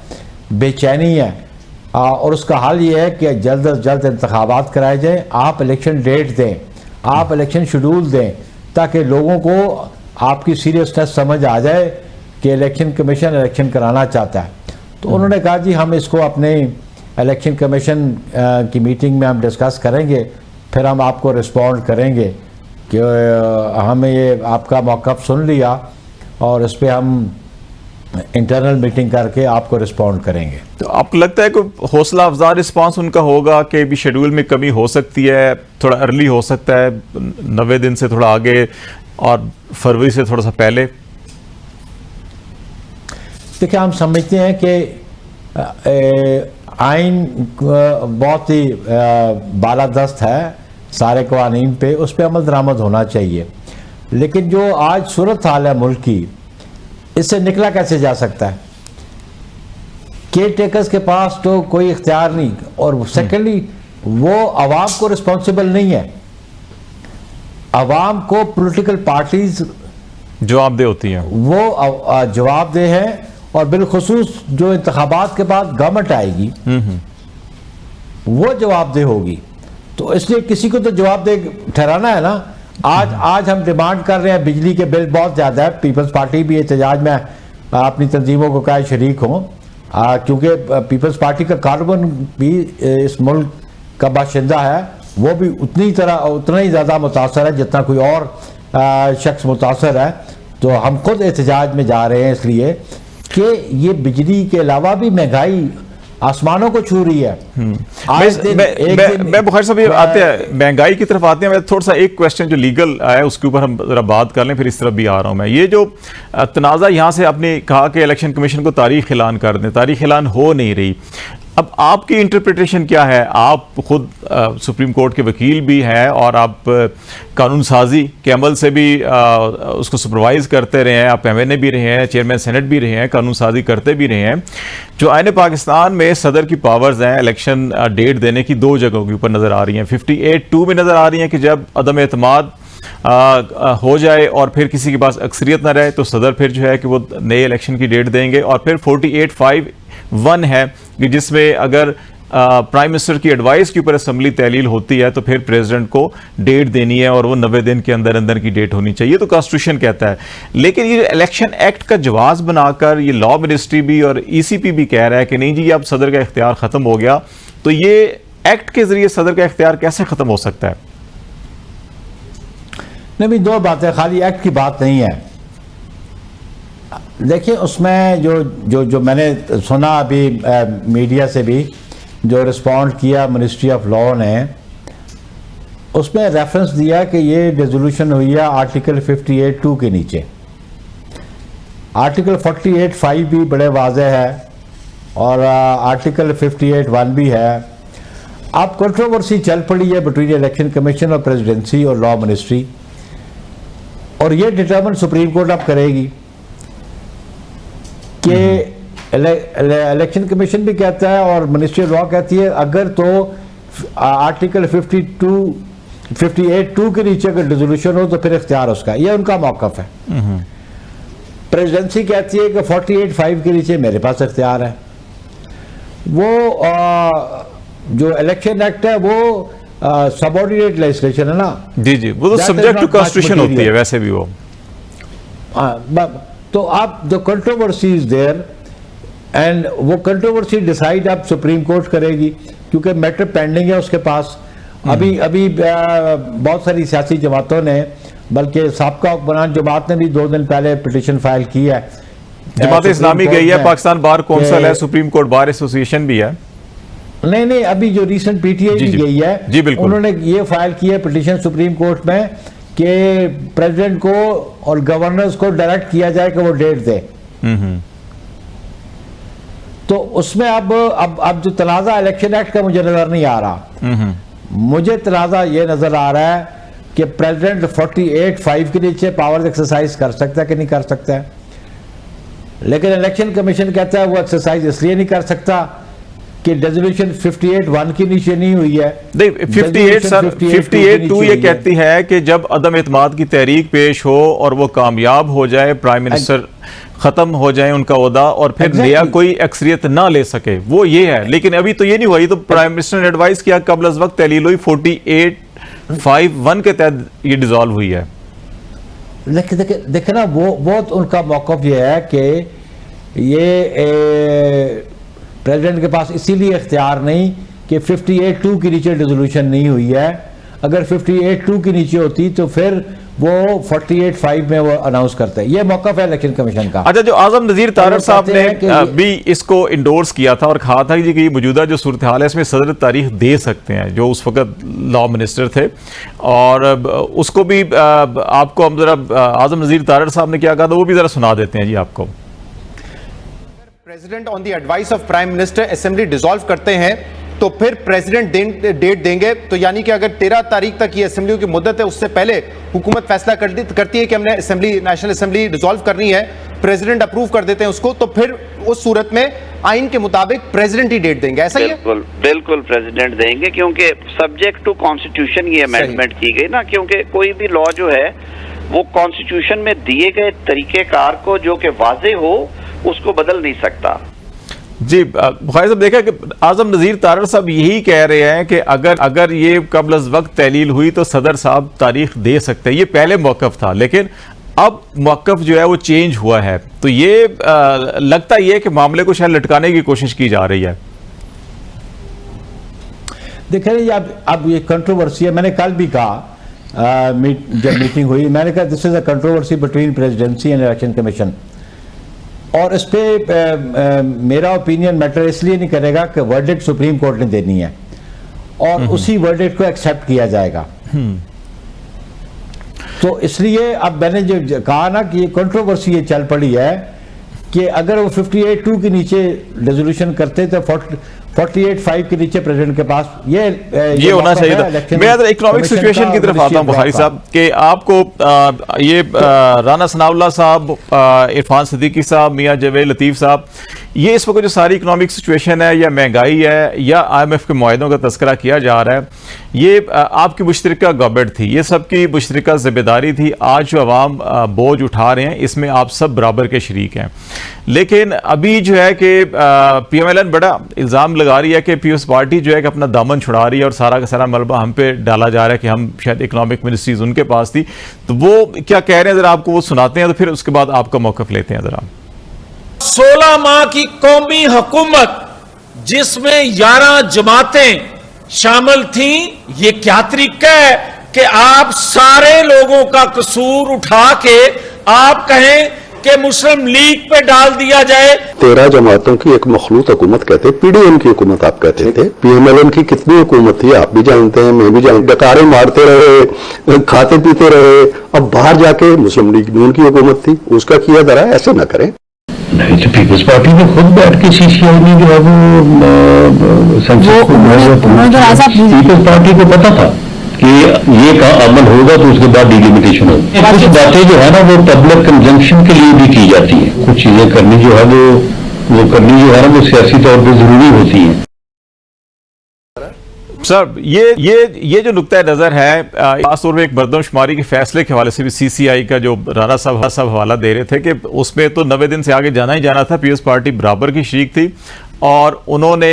बेचैनी है और उसका हल ये है कि जल्द अज जल्द इंतखाबात कराए जाएँ, आप इलेक्शन डेट दें, आप इलेक्शन शेड्यूल दें ताकि लोगों को आपकी सीरियसनेस समझ आ जाए कि इलेक्शन कमीशन इलेक्शन कराना चाहता है। तो उन्होंने कहा जी हम इसको अपने इलेक्शन कमीशन की मीटिंग में हम डिस्कस करेंगे, फिर हम आपको रिस्पॉन्ड करेंगे कि हमें ये आपका मौक़िफ़ सुन लिया और इस पर हम इंटरनल मीटिंग करके आपको रिस्पॉन्ड करेंगे। तो आपको लगता है कि हौसला अफजा रिस्पांस उनका होगा कि भी शेड्यूल में कमी हो सकती है, थोड़ा अर्ली हो सकता है, 90 दिन से थोड़ा आगे और फरवरी से थोड़ा सा पहले? देखिए हम समझते हैं कि आइन बहुत ही बालादस्त है सारे क़वानीन पे, उस पर अमल दरामद होना चाहिए, लेकिन जो आज सूरत हाल है मुल्क की, इससे निकला कैसे जा सकता है? केयर टेकर्स के पास तो कोई इख्तियार नहीं, और सेकेंडली वो आवाम को रिस्पॉन्सिबल नहीं है, आवाम को पॉलिटिकल पार्टीज जवाबदेह होती हैं, वो जवाबदेह है, और बिलखुसूस जो इंतखाबात के बाद गवर्नमेंट आएगी वो जवाबदेह होगी। तो इसलिए किसी को तो जवाबदेह ठहराना है ना। आज हम डिमांड कर रहे हैं, बिजली के बिल बहुत ज़्यादा है, पीपल्स पार्टी भी एहतजाज में अपनी तंजीमों को कहा शरीक हों, क्योंकि पीपल्स पार्टी का कार्बन भी इस मुल्क का बाशिंदा है, वो भी उतना ही ज़्यादा मुतासर है जितना कोई और शख्स मुतासर है। तो हम खुद एहतजाज में जा रहे हैं इसलिए कि ये बिजली के अलावा भी महंगाई आसमानों को छू रही है। मैं बुखारी साहब आते हैं, महंगाई की तरफ आते हैं। मैं थोड़ा सा एक क्वेश्चन जो लीगल है उसके ऊपर हम जरा बात कर लें, फिर इस तरफ भी आ रहा हूं मैं। ये जो तनाज़ा यहाँ से आपने कहा कि इलेक्शन कमीशन को तारीख ऐलान कर दें, तारीख ऐलान हो नहीं रही, अब आपकी इंटरप्रिटेशन क्या है? आप खुद सुप्रीम कोर्ट के वकील भी हैं और आप कानून साजी के अमल से भी उसको सुपरवाइज करते रहे हैं, आप MNA भी रहे हैं, चेयरमैन सेनेट भी रहे हैं, कानून साजी करते भी रहे हैं। जो आईन पाकिस्तान में सदर की पावर्स हैं इलेक्शन डेट देने की दो जगहों के ऊपर नज़र आ रही हैं, 58(2) में नज़र आ रही हैं कि जब अदम एतमाद हो जाए और फिर किसी के पास अक्सरियत ना रहे तो सदर फिर जो है कि वो नए इलेक्शन की डेट देंगे। और फिर 4851 है कि जिसमें अगर प्राइम मिनिस्टर की एडवाइस के ऊपर असेंबली तहलील होती है तो फिर प्रेसिडेंट को डेट देनी है और वो 90 दिन के अंदर अंदर की डेट होनी चाहिए, तो कॉन्स्टिट्यूशन कहता है। लेकिन ये इलेक्शन एक्ट का जवाब बनाकर ये लॉ मिनिस्ट्री भी और ईसीपी भी कह रहा है कि नहीं जी अब सदर का इख्तियार खत्म हो गया, तो ये एक्ट के जरिए सदर का इख्तियार कैसे खत्म हो सकता है? नहीं भी दो बातें, खाली एक्ट की बात नहीं है। देखिए उसमें जो मैंने सुना अभी मीडिया से भी जो रिस्पॉन्ड किया मिनिस्ट्री ऑफ लॉ ने, उसमें रेफरेंस दिया कि ये रेजोल्यूशन हुई है आर्टिकल 58(2) के नीचे। आर्टिकल 48(5) भी बड़े वाज़ेह है और आर्टिकल 58(1) भी है। अब कंट्रोवर्सी चल पड़ी है बिटवीन इलेक्शन कमीशन और प्रेसिडेंसी और लॉ मिनिस्ट्री, और ये डिटरमिन सुप्रीम कोर्ट अब करेगी कि इलेक्शन कमीशन भी कहता है और मिनिस्ट्री ऑफ लॉ कहती है अगर तो आर्टिकल 58(2) के नीचे अगर रेजोल्यूशन हो तो फिर इख्तियार उसका, ये उनका मौकफ है। प्रेसिडेंसी कहती है कि 48(5) के नीचे मेरे पास इख्तियार है। वो जो इलेक्शन एक्ट है वो सबऑर्डिनेट लेजिस्लेशन है ना। जी जी, वो तो सब्जेक्ट टू कॉन्स्टिट्यूशन होती है वैसे भी वो। तो आप the controversy is there and वो कंट्रोवर्सी डिसाइड अब सुप्रीम कोर्ट करेगी क्योंकि मैटर पेंडिंग है उसके पास। अभी बहुत सारी सियासी जमातों ने, बल्कि साबका हुक्मरान जमात ने भी 2 दिन पहले पिटीशन फाइल की है। जमात इस्लामी गई है, पाकिस्तान बार कौंसिल है, सुप्रीम कोर्ट बार एसोसिएशन भी है। नहीं, अभी जो रिसेंट पीटीआई भी गई है, जी बिल्कुल, उन्होंने ये फाइल की है पिटीशन सुप्रीम कोर्ट में कि प्रेसिडेंट को और गवर्नर्स को डायरेक्ट किया जाए कि वो डेट दे। तो उसमें अब जो तनाज़ा इलेक्शन एक्ट का मुझे नजर नहीं आ रहा। मुझे तनाज़ा ये नजर आ रहा है कि प्रेसिडेंट 48(5) के नीचे पावर एक्सरसाइज कर सकता है कि नहीं कर सकता है, लेकिन इलेक्शन कमीशन कहता है वो एक्सरसाइज इसलिए नहीं कर सकता कि रेजोल्यूशन 58(1) के नीचे नहीं हुई है। 58(2) ये कहती है कि जब अदम एतमाद की तहरीक पेश हो और वो कामयाब हो जाए, प्राइम मिनिस्टर खत्म हो जाए उनका ओहदा और फिर नया कोई अक्सरियत ना ले सके, वो ये है। लेकिन अभी तो ये नहीं हुआ, ये तो प्राइम मिनिस्टर ने एडवाइस किया, कबल अज वक्त तहलील हुई, 48(5)(1) के तहत ये डिसॉल्व हुई है। देखे ना, वो उनका मौकफ ये है कि ये प्रेसिडेंट के पास इसीलिए इख्तियार नहीं कि 58(2) के नीचे रेजोल्यूशन नहीं हुई है। अगर 58(2) के नीचे होती तो फिर वो 48(5) में वो अनाउंस करते हैं। ये मौकफ है इलेक्शन कमीशन का। अच्छा, जो आजम नजीर तारड़ साहब ने भी इसको इंडोर्स किया था और कहा था कि ये मौजूदा जो सूरत हाल है इसमें सदर तारीख दे सकते हैं, जो उस वक्त लॉ मिनिस्टर थे, और उसको भी आपको हम जरा आजम नजीर तारड़ साहब ने क्या कहा था वो भी जरा सुना देते हैं जी आपको। President on the advice of prime minister assembly dissolve करते हैं तो फिर प्रेसिडेंट डेट देंगे, तो यानी कि अगर 13 तारीख तक ये असेंबली की मुद्दत है उससे पहले हुकूमत फैसला करती है कि हमने असेंबली, नेशनल असेंबली डिसॉल्व करनी है, प्रेसिडेंट अप्रूव कर देते हैं उसको, तो फिर उस सूरत में आइन के मुताबिक प्रेसिडेंट ही डेट देंगे। ऐसा ही है? बिल्कुल प्रेसिडेंट देंगे, क्योंकि सब्जेक्ट टू कॉन्स्टिट्यूशन ये अमेंडमेंट की गई ना, क्योंकि कोई भी लॉ जो है वो कॉन्स्टिट्यूशन में दिए गए तरीकेकार को जो कि वाजे हो उसको बदल नहीं सकता। जी बुखारी साहब, देखा कि आजम नजीर तारड़ साहब यही कह रहे हैं कि अगर ये कबल अज वक्त तहलील हुई तो सदर साहब तारीख दे सकते हैं। ये पहले मौकफ था, लेकिन अब मौकफ जो है वो चेंज हुआ है, तो ये लगता ही है कि मामले को शायद लटकाने की कोशिश की जा रही है। देखिए अब ये कंट्रोवर्सी है। मैंने कल भी कहा जब मीटिंग हुई, मैंने कहा this is a controversy between presidency and election commission, और इस पे मेरा ओपिनियन मैटर इसलिए नहीं करेगा कि वर्डिक्ट सुप्रीम कोर्ट ने देनी है और उसी वर्डिक्ट को एक्सेप्ट किया जाएगा। तो इसलिए अब मैंने जो कहा ना कि ये कंट्रोवर्सी ये चल पड़ी है कि अगर वो 58(2) के नीचे रेजोल्यूशन करते तो 48(5) के नीचे प्रेसिडेंट के पास ये होना चाहिए था। मैं इकोनॉमिक सिचुएशन की तरफ आता हूं बुखारी साहब कि आपको ये राना सनाउल्लाह साहब, इरफान सिद्दीकी साहब, मियां जवेद लतीफ साहब, ये इस वक्त जो सारी इकोनॉमिक सिचुएशन है या महंगाई है या IMF के मुआहदों का तस्करा किया जा रहा है, ये आपकी मुश्तरका गवर्नमेंट थी, ये सबकी मुश्तरका जिम्मेदारी थी। आज जो अवाम बोझ उठा रहे हैं इसमें आप सब बराबर के शरीक हैं। लेकिन अभी जो है कि PMLN बड़ा इल्ज़ाम लगा रही है कि पीपल्स पार्टी जो है कि अपना दामन छुड़ा रही है और सारा का सारा मलबा हम पे डाला जा रहा है कि हम शायद इकोनॉमिक मिनिस्ट्रीज उनके पास थी। तो वो क्या कह रहे हैं ज़रा आपको वो सुनाते हैं, तो फिर उसके बाद आपका मौक़िफ़ लेते हैं ज़रा। 16 माह की कौमी हुकूमत जिसमें 11 जमातें शामिल थीं, ये क्या तरीका है कि आप सारे लोगों का कसूर उठा के आप कहें कि मुस्लिम लीग पे डाल दिया जाए। 13 जमातों की एक मखलूत हुकूमत कहते, PDM की हुकूमत आप कहते थे। PMLN की कितनी हुकूमत थी आप भी जानते हैं, मैं भी जानता, डकारे मारते रहे, खाते पीते रहे, अब बाहर जाके मुस्लिम लीग नून की हुकूमत थी, उसका किया जरा ऐसे ना करें। नहीं तो पीपल्स पार्टी ने खुद बैठ के CCI ने जो है वो पीपल्स पार्टी को पता था कि ये का अमल होगा तो उसके बाद डिलिमिटेशन होगी। कुछ बातें जो है ना वो पब्लिक कंजम्पशन के लिए भी की जाती हैं, कुछ चीजें करनी जो है वो करनी जो है ना वो सियासी तौर पर जरूरी होती हैं। सर ये जो नुक्ता नज़र है, खासतौर पर एक मरदमशुमारी के फैसले के हवाले से भी CCI का जो राना साहब हवाला दे रहे थे कि उसमें तो 90 दिन से आगे जाना ही जाना था, पीपल्स पार्टी बराबर की शरीक थी और उन्होंने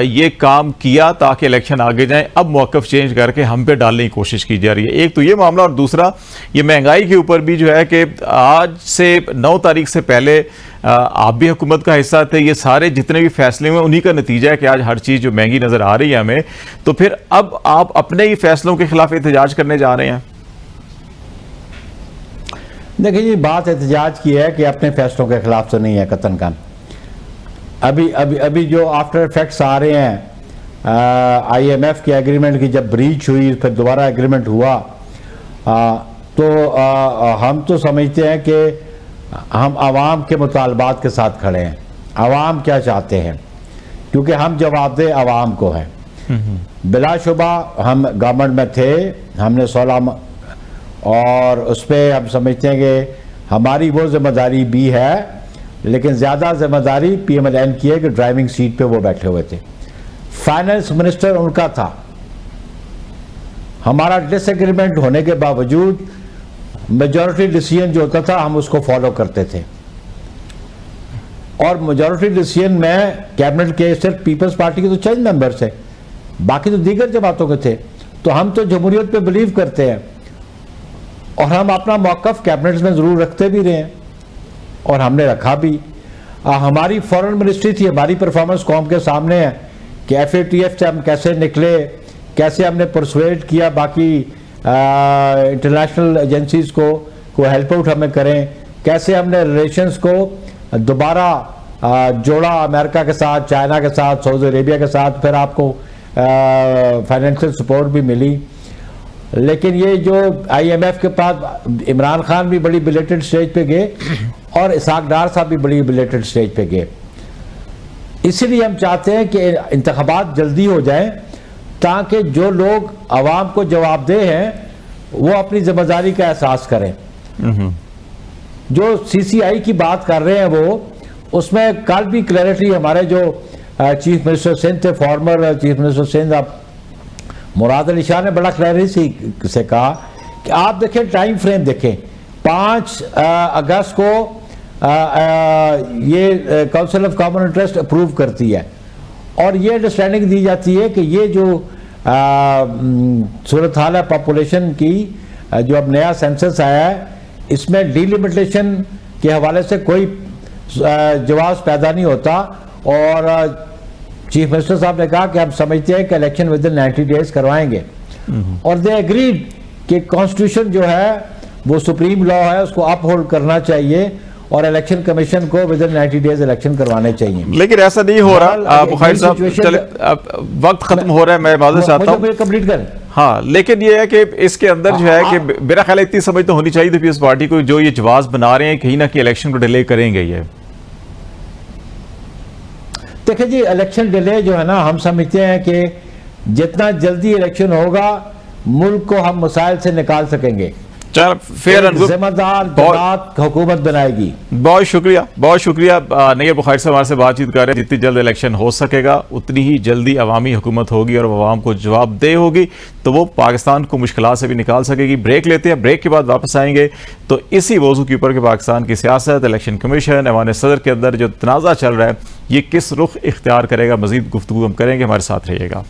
ये काम किया ताकि इलेक्शन आगे जाएं। अब मौक़िफ़ चेंज करके हम पे डालने की कोशिश की जा रही है। एक तो ये मामला, और दूसरा ये महंगाई के ऊपर भी जो है कि आज से 9 तारीख से पहले आप भी हुकूमत का हिस्सा थे, ये सारे जितने भी फैसले हुए उन्हीं का नतीजा है कि आज हर चीज़ जो महंगी नज़र आ रही है हमें। तो फिर अब आप अपने ही फैसलों के खिलाफ एहतजाज करने जा रहे हैं। देखिए ये बात एहतजाज की है कि अपने फैसलों के खिलाफ तो नहीं है कतन का। अभी जो आफ्टर इफेक्ट्स आ रहे हैं IMF के एग्रीमेंट की, जब ब्रीच हुई फिर दोबारा एग्रीमेंट हुआ, तो हम तो समझते हैं कि हम आवाम के मुतालबात के साथ खड़े हैं। आवाम क्या चाहते हैं, क्योंकि हम जवाबदेह आवाम को हैं। बिलाशुबा हम गवर्नमेंट में थे, हमने 16 और उस पर हम समझते हैं कि हमारी वो जिम्मेदारी भी है, लेकिन ज़्यादा जिम्मेदारी PMLN की है कि ड्राइविंग सीट पे वो बैठे हुए थे। फाइनेंस मिनिस्टर उनका था। हमारा डिसएग्रीमेंट होने के बावजूद मेजॉरिटी डिसीजन जो होता था हम उसको फॉलो करते थे, और मेजॉरिटी डिसीजन में कैबिनेट के सिर्फ पीपल्स पार्टी के तो चंद मेंबर्स थे, बाकी तो दीगर जमातों के थे। तो हम तो जमहूरियत पे बिलीव करते हैं और हम अपना मौक़िफ़ कैबिनेट में ज़रूर रखते भी रहे हैं और हमने रखा भी। हमारी फॉरेन मिनिस्ट्री थी, हमारी परफॉर्मेंस कौम के सामने है कि FATF से हम कैसे निकले, कैसे हमने परसुएट किया बाकी इंटरनेशनल एजेंसीज को हेल्प आउट हमें करें, कैसे हमने रिलेशंस को दोबारा जोड़ा अमेरिका के साथ, चाइना के साथ, सऊदी अरेबिया के साथ, फिर आपको फाइनेंशियल सपोर्ट भी मिली। लेकिन ये जो IMF के पास इमरान खान भी बड़ी बिलेटेड स्टेज पे गए और इसाक डार साहब भी बड़ी बिलेटेड स्टेज पे गए। इसलिए हम चाहते हैं कि इंतखाबात जल्दी हो जाएं ताकि जो लोग आवाम को जवाबदेह हैं वो अपनी जिम्मेदारी का एहसास करें। जो CCI की बात कर रहे हैं वो, उसमें कल भी क्लैरिटी हमारे जो चीफ मिनिस्टर सिंध थे, फॉर्मर चीफ मिनिस्टर सिंध आप मुराद अली शाह ने बड़ा क्लैरिटी से कहा कि आप देखें टाइम फ्रेम देखें, 5 अगस्त को ये council of common interest approve करती है और ये अंडरस्टैंडिंग दी जाती है कि ये जो सूरत हाल है पॉपुलेशन की, जो अब नया सेंसस आया है, इसमें डिलिमिटेशन के हवाले से कोई जवाब पैदा नहीं होता। और चीफ मिनिस्टर साहब ने कहा कि हम समझते हैं कि इलेक्शन विद इन 90 डेज करवाएंगे और दे एग्रीड कि कॉन्स्टिट्यूशन जो है वो सुप्रीम लॉ है, उसको अपहोल्ड करना चाहिए और इलेक्शन कमीशन को विद इन 90 डेज इलेक्शन करवाने चाहिए। लेकिन ऐसा नहीं हो रहा बुखारी साहब, चले वक्त खत्म हो रहा है, मैं माजूर चाहता हूं कंप्लीट करें। हाँ, लेकिन ये है कि इसके अंदर जो है कि मेरा ख्याल इतनी समझ तो होनी चाहिए थी पीपल्स पार्टी को, जो ये जवाब बना रहे हैं कहीं ना कहीं इलेक्शन को डिले करेंगे। ये देखिए जी, इलेक्शन डिले जो है ना, हम समझते हैं कि जितना जल्दी इलेक्शन होगा मुल्क को हम मसाइल से निकाल सकेंगे। चल फेयर एंड जिम्मेदार जमात हुकूमत बनाएगी। बहुत शुक्रिया नैयब बुखारी से हमारे से बातचीत कर रहे हैं। जितनी जल्द इलेक्शन हो सकेगा उतनी ही जल्दी अवामी हुकूमत होगी और अवाम को जवाबदेह होगी तो वो पाकिस्तान को मुश्किलात से भी निकाल सकेगी। ब्रेक लेते हैं, ब्रेक के बाद वापस आएंगे तो इसी मौजू के ऊपर के पाकिस्तान की सियासत, इलेक्शन कमीशन, ऐवान सदर के अंदर जो तनाज़ा चल रहा है ये किस रुख इख्तियार करेगा, मजीद गुफ्तगू हम करेंगे। हमारे साथ रहिएगा।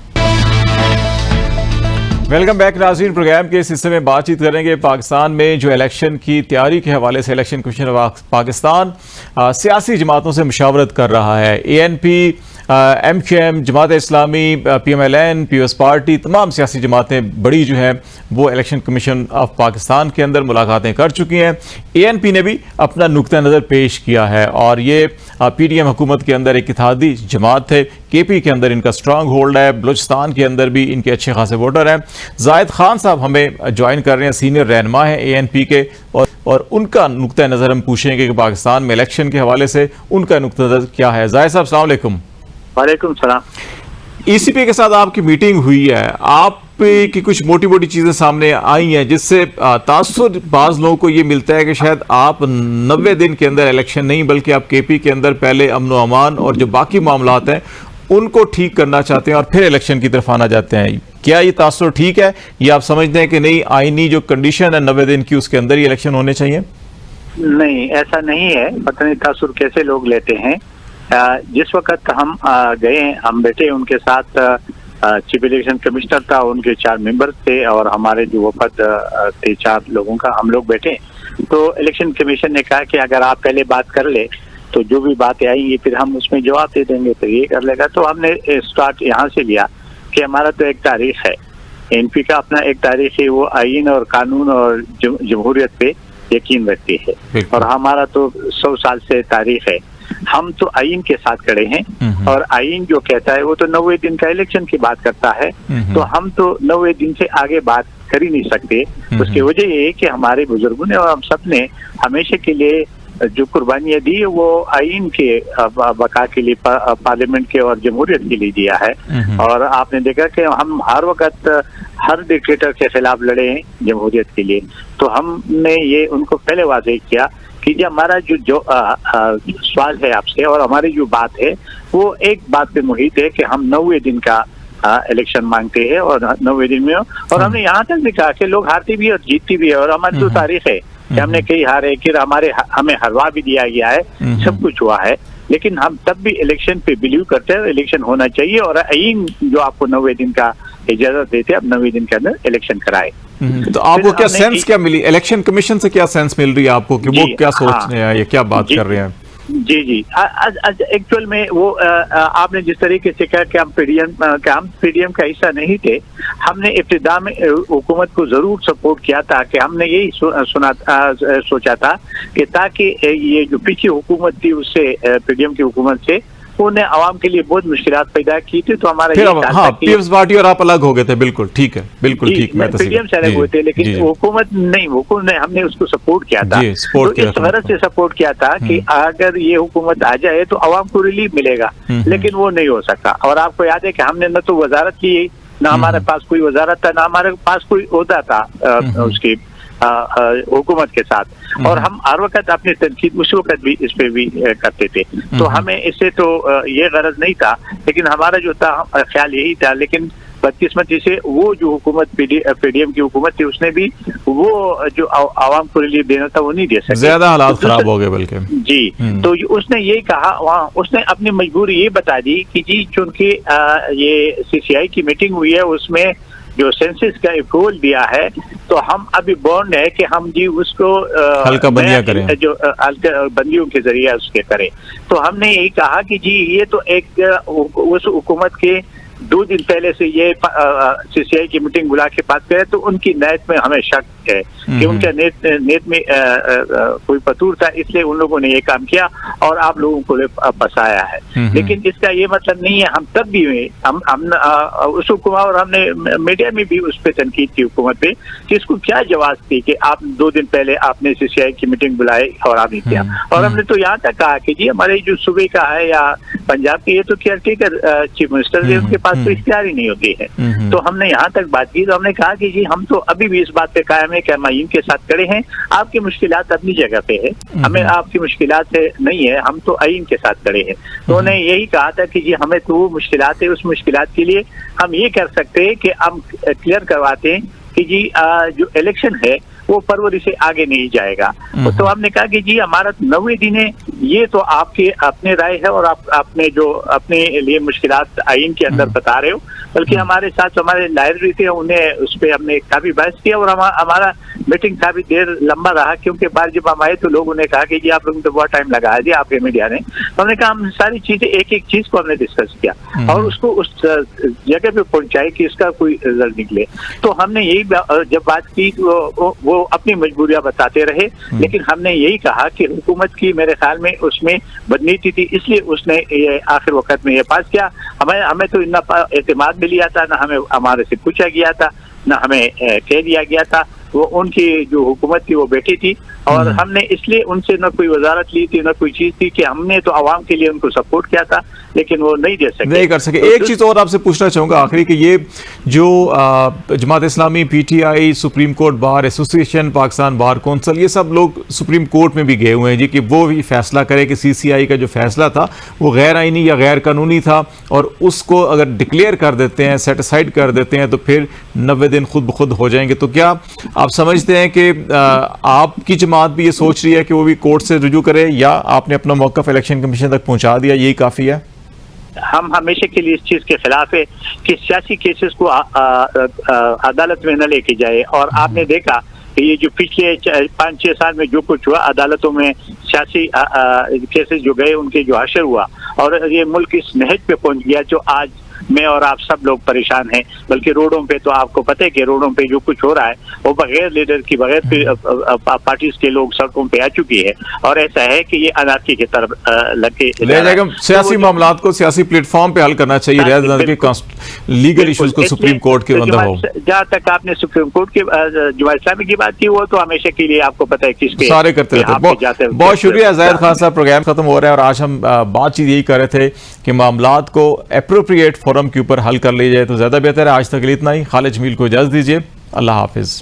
वेलकम बैक नाज़रीन। प्रोग्राम के इस हिस्से में बातचीत करेंगे पाकिस्तान में जो इलेक्शन की तैयारी के हवाले से इलेक्शन कमीशन पाकिस्तान सियासी जमातों से मुशावरत कर रहा है। ANP, MQM, Jamaat Islami, PMLN, peoples party, तमाम सियासी जमातें बड़ी जो हैं वो इलेक्शन कमीशन ऑफ पाकिस्तान के अंदर मुलाकातें कर चुकी हैं। ANP ने भी अपना नुक्ता नज़र पेश किया है और ये PDM हुकूमत के अंदर एक इत्तेहादी जमात है। KP के अंदर इनका स्ट्रांग होल्ड है, बलूचिस्तान के अंदर भी इनके अच्छे खासे वोटर हैं। जायद खान साहब हमें ज्वाइन कर रहे हैं, सीनियर रहनुमा हैं ANP के, और उनका नुक्ता नज़र हम पूछेंगे कि पाकिस्तान में इलेक्शन के हवाले से उनका नुक्ता नज़र क्या है। जायद साहब अस्सलाम वालेकुम। वालेकुम सलाम। ECP के साथ आपकी मीटिंग हुई है, आप की कुछ मोटी मोटी चीजें सामने आई हैं जिससे तासुर बाज लोगों को ये मिलता है कि शायद आप 90 दिन के अंदर इलेक्शन नहीं बल्कि आप KP के अंदर पहले अमन व अमान और जो बाकी मामलात हैं उनको ठीक करना चाहते हैं और फिर इलेक्शन की तरफ आना चाहते हैं। क्या ये तासुर ठीक है या आप समझते हैं कि नहीं, आईनी जो कंडीशन है 90 दिन की उसके अंदर ही इलेक्शन होने चाहिए? नहीं, ऐसा नहीं है। पता नहीं तासुर कैसे लोग लेते हैं। जिस वक्त हम गए, हम बैठे उनके साथ, चीफ इलेक्शन कमिश्नर था, उनके 4 मेंबर थे और हमारे जो वफद थे 4 लोगों का, हम लोग बैठे तो इलेक्शन कमीशन ने कहा कि अगर आप पहले बात कर ले तो जो भी बातें आएंगी फिर हम उसमें जवाब दे देंगे, तो ये कर लेगा। तो हमने स्टार्ट यहाँ से लिया कि हमारा तो एक तारीख है, ANP का अपना एक तारीख है, वो आईन और कानून और जमहूरियत पे यकीन रखती है और हमारा तो 100 साल से तारीख है। हम तो आईन के साथ खड़े हैं और आईन जो कहता है वो तो 90 दिन का इलेक्शन की बात करता है, तो हम तो 90 दिन से आगे बात कर ही नहीं सकते। उसकी वजह ये है कि हमारे बुजुर्गों ने और हम सब ने हमेशा के लिए जो कुर्बानियां दी वो आईन के बका के लिए, पार्लियामेंट के और जमहूरियत के लिए दिया है। और आपने देखा कि हम हर वक्त हर डिक्टेटर के खिलाफ लड़े हैं जमहूरियत के लिए। तो हमने ये उनको पहले वाज़ेह किया कि जो हमारा जो सवाल है आपसे और हमारी जो बात है वो एक बात पे मुहित है कि हम 90 दिन का इलेक्शन मांगते हैं और 90 दिन में, और हमने यहाँ तक भी कहा कि लोग हारती भी और जीतती भी है और हमारी जो तारीख है कि हमने कई हारे, कि हमें हरवा भी दिया गया है, सब कुछ हुआ है, लेकिन हम तब भी इलेक्शन पे बिलीव करते हैं, इलेक्शन होना चाहिए और आईन जो आपको 90 दिन का इजाजत देते हैं, अब 90 दिन के अंदर इलेक्शन कराए। तो आपको क्या सेंस क्या मिली इलेक्शन कमीशन से, क्या सेंस मिल रही है आपको कि वो क्या सोच रहे हैं या क्या बात कर रहे हैं? जी एक्चुअल में वो आपने जिस तरीके से कहा कि हम पीडीएम का हिस्सा नहीं थे, हमने इब्तिदा में हुकूमत को जरूर सपोर्ट किया था कि हमने यही सोचा था कि ताकि ये जो पीछे हुकूमत थी उससे, पीडीएम की हुकूमत से, उन्हें आवाम के लिए बहुत मुश्किलात पैदा की थी। तो हमारा पीपल्स पार्टी और आप अलग हो गए थे। बिल्कुल ठीक है, बिल्कुल ठीक। मैं पीडीएम से अलग हुए थे, लेकिन हुकूमत नहीं, हुकूमत ने हमने उसको सपोर्ट किया था, तो इस गरज से सपोर्ट किया था कि अगर ये हुकूमत आ जाए तो आवाम को रिलीफ मिलेगा, लेकिन वो नहीं हो सकता। और आपको याद है कि हमने न तो वजारत की, ना हमारे पास कोई वजारत था, ना हमारे पास कोई ओहदा था उसकी हुकूमत के साथ, और हम हर वक्त अपनी तनकीद उस वक्त भी इस पे भी करते थे। तो हमें इससे तो ये गरज नहीं था, लेकिन हमारा जो था ख्याल यही था। लेकिन बदकिस्मती से वो जो हुकूमत पीडीएम की हुकूमत थी उसने भी वो जो आवाम को रिलीफ देना था वो नहीं दे सके, ज्यादा हालात खराब हो गए बल्कि। जी तो उसने ये कहा, वहाँ उसने अपनी मजबूरी ये बता दी कि जी चूंकि ये CCI की मीटिंग हुई है उसमें जो सेंसस का अप्रूवल दिया है, तो हम अभी बॉन्ड है कि हम जी उसको हल्का बंदियां करें, जो हल्का बंदियों के जरिए उसके करें। तो हमने यही कहा कि जी ये तो एक उस हुकूमत के 2 दिन पहले से ये CCI की मीटिंग बुला के बात करे, तो उनकी नीयत में हमें शक है कि उनका नीयत में कोई कसूर था, इसलिए उन लोगों ने ये काम किया और आप लोगों को फंसाया है। लेकिन इसका ये मतलब नहीं है, हम तब भी हम उस हुकूमत, और हमने मीडिया में भी उस पर तनकीद की हुकूमत पे कि इसको क्या जवाब थी कि आप 2 दिन पहले आपने CCI की मीटिंग बुलाई और आप नहीं किया। और हमने तो यहाँ तक कहा कि जी हमारे जो सूबे का है या पंजाब की, ये तो केयर टेकर चीफ मिनिस्टर है, उनके पास तो इख्तियार ही नहीं होती है। तो हमने यहाँ तक बात की, तो हमने कहा कि जी हम तो अभी भी इस बात पे कायम हम एक आइन के साथ खड़े हैं। आपकी मुश्किलात अपनी जगह पे है, हमें आपकी मुश्किलात नहीं है, हम तो आइन के साथ खड़े हैं। तो उन्होंने यही कहा था कि जी हमें तो मुश्किलात है, उस मुश्किलात के लिए हम ये कर सकते हैं कि हम क्लियर करवाते हैं कि जी जो इलेक्शन है वो फरवरी से आगे नहीं जाएगा। तो हमने कहा कि जी हमारा 90 दिन है, ये तो आपके अपने राय है और आप अपने जो अपने लिए मुश्किलात आइन के अंदर बता रहे हो, बल्कि हमारे साथ हमारे लायर भी थे, उन्हें उस पर हमने काफी बहस किया और हमारा मीटिंग काफी देर लंबा रहा, क्योंकि बार जब हम आए तो लोगों ने कहा कि जी आप लोगों ने तो बहुत टाइम लगाया जी आपके मीडिया ने। तो हमने कहा हम सारी चीजें एक एक चीज को हमने डिस्कस किया और उसको उस जगह पे पहुंचाए कि इसका कोई रिजल्ट निकले। तो हमने यही जब बात की वो अपनी मजबूरियां बताते रहे, लेकिन हमने यही कहा कि हुकूमत की मेरे ख्याल में उसमें बदनीति थी, इसलिए उसने ये आखिर वक्त में ये पास किया। हमें तो इतना एतमाद मिल गया था, ना हमें हमारे से पूछा गया था, ना हमें कह दिया गया था। वो उनकी जो हुकूमत थी वो बैठी थी और हमने इसलिए उनसे न कोई वजारत ली थी, न कोई चीज थी कि हमने तो आवाम के लिए उनको सपोर्ट किया था, लेकिन वो नहीं दे सके, नहीं कर सके। तो एक चीज और आपसे पूछना चाहूंगा आखिरी कि ये जो Jamaat Islami, PTI, supreme court bar association, Pakistan bar council, ये सब लोग सुप्रीम कोर्ट में भी गए हुए हैं जी कि वो भी फैसला करे कि सीसीआई का जो फैसला था वो गैर आईनी या गैर कानूनी था, और उसको अगर डिक्लेयर कर देते हैं, सेट असाइड कर देते हैं, तो फिर 90 दिन खुद ब खुद हो जाएंगे। तो क्या आप समझते हैं कि आपकी जमात भी ये सोच रही है कि वो भी कोर्ट से रुजू करे, या आपने अपना मौक़िफ़ इलेक्शन कमीशन तक पहुंचा दिया, यही काफ़ी है? हम हमेशा के लिए इस चीज के खिलाफ है कि सियासी केसेस को अदालत में न लेके जाए। और आपने देखा कि ये जो पिछले 5-6 साल में जो कुछ हुआ अदालतों में, सियासी केसेस जो गए उनके जो हशर हुआ, और ये मुल्क इस नहज पे पहुंच गया जो आज मैं और आप सब लोग परेशान हैं। बल्कि रोडों पे तो आपको पता है कि रोडों पे जो कुछ हो रहा है वो बगैर लीडर की, बगैर पार्टीज के लोग सड़कों पे आ चुकी है, और ऐसा है कि ये अनारकी की तरफ लगे जाएगा। सियासी मामलात को सियासी प्लेटफॉर्म पे हल करना चाहिए, लीगल इश्यूज को सुप्रीम कोर्ट के अंदर हो। जहाँ तक आपने सुप्रीम कोर्ट के जमात इस्लामी की बात की, वो तो हमेशा के लिए आपको पता है किस पे सारे करते रहते हैं। बहुत शुक्रिया ज़ाहिद खान साहब। प्रोग्राम खत्म हो रहा है और आज हम बातचीत यही कर रहे थे कि मामलात को एप्रोप्रिएट फोरम के ऊपर हल कर लिया जाए तो ज्यादा बेहतर है। आज तक इतना ही। खालिद जमील को इजाजत दीजिए। अल्लाह हाफिज।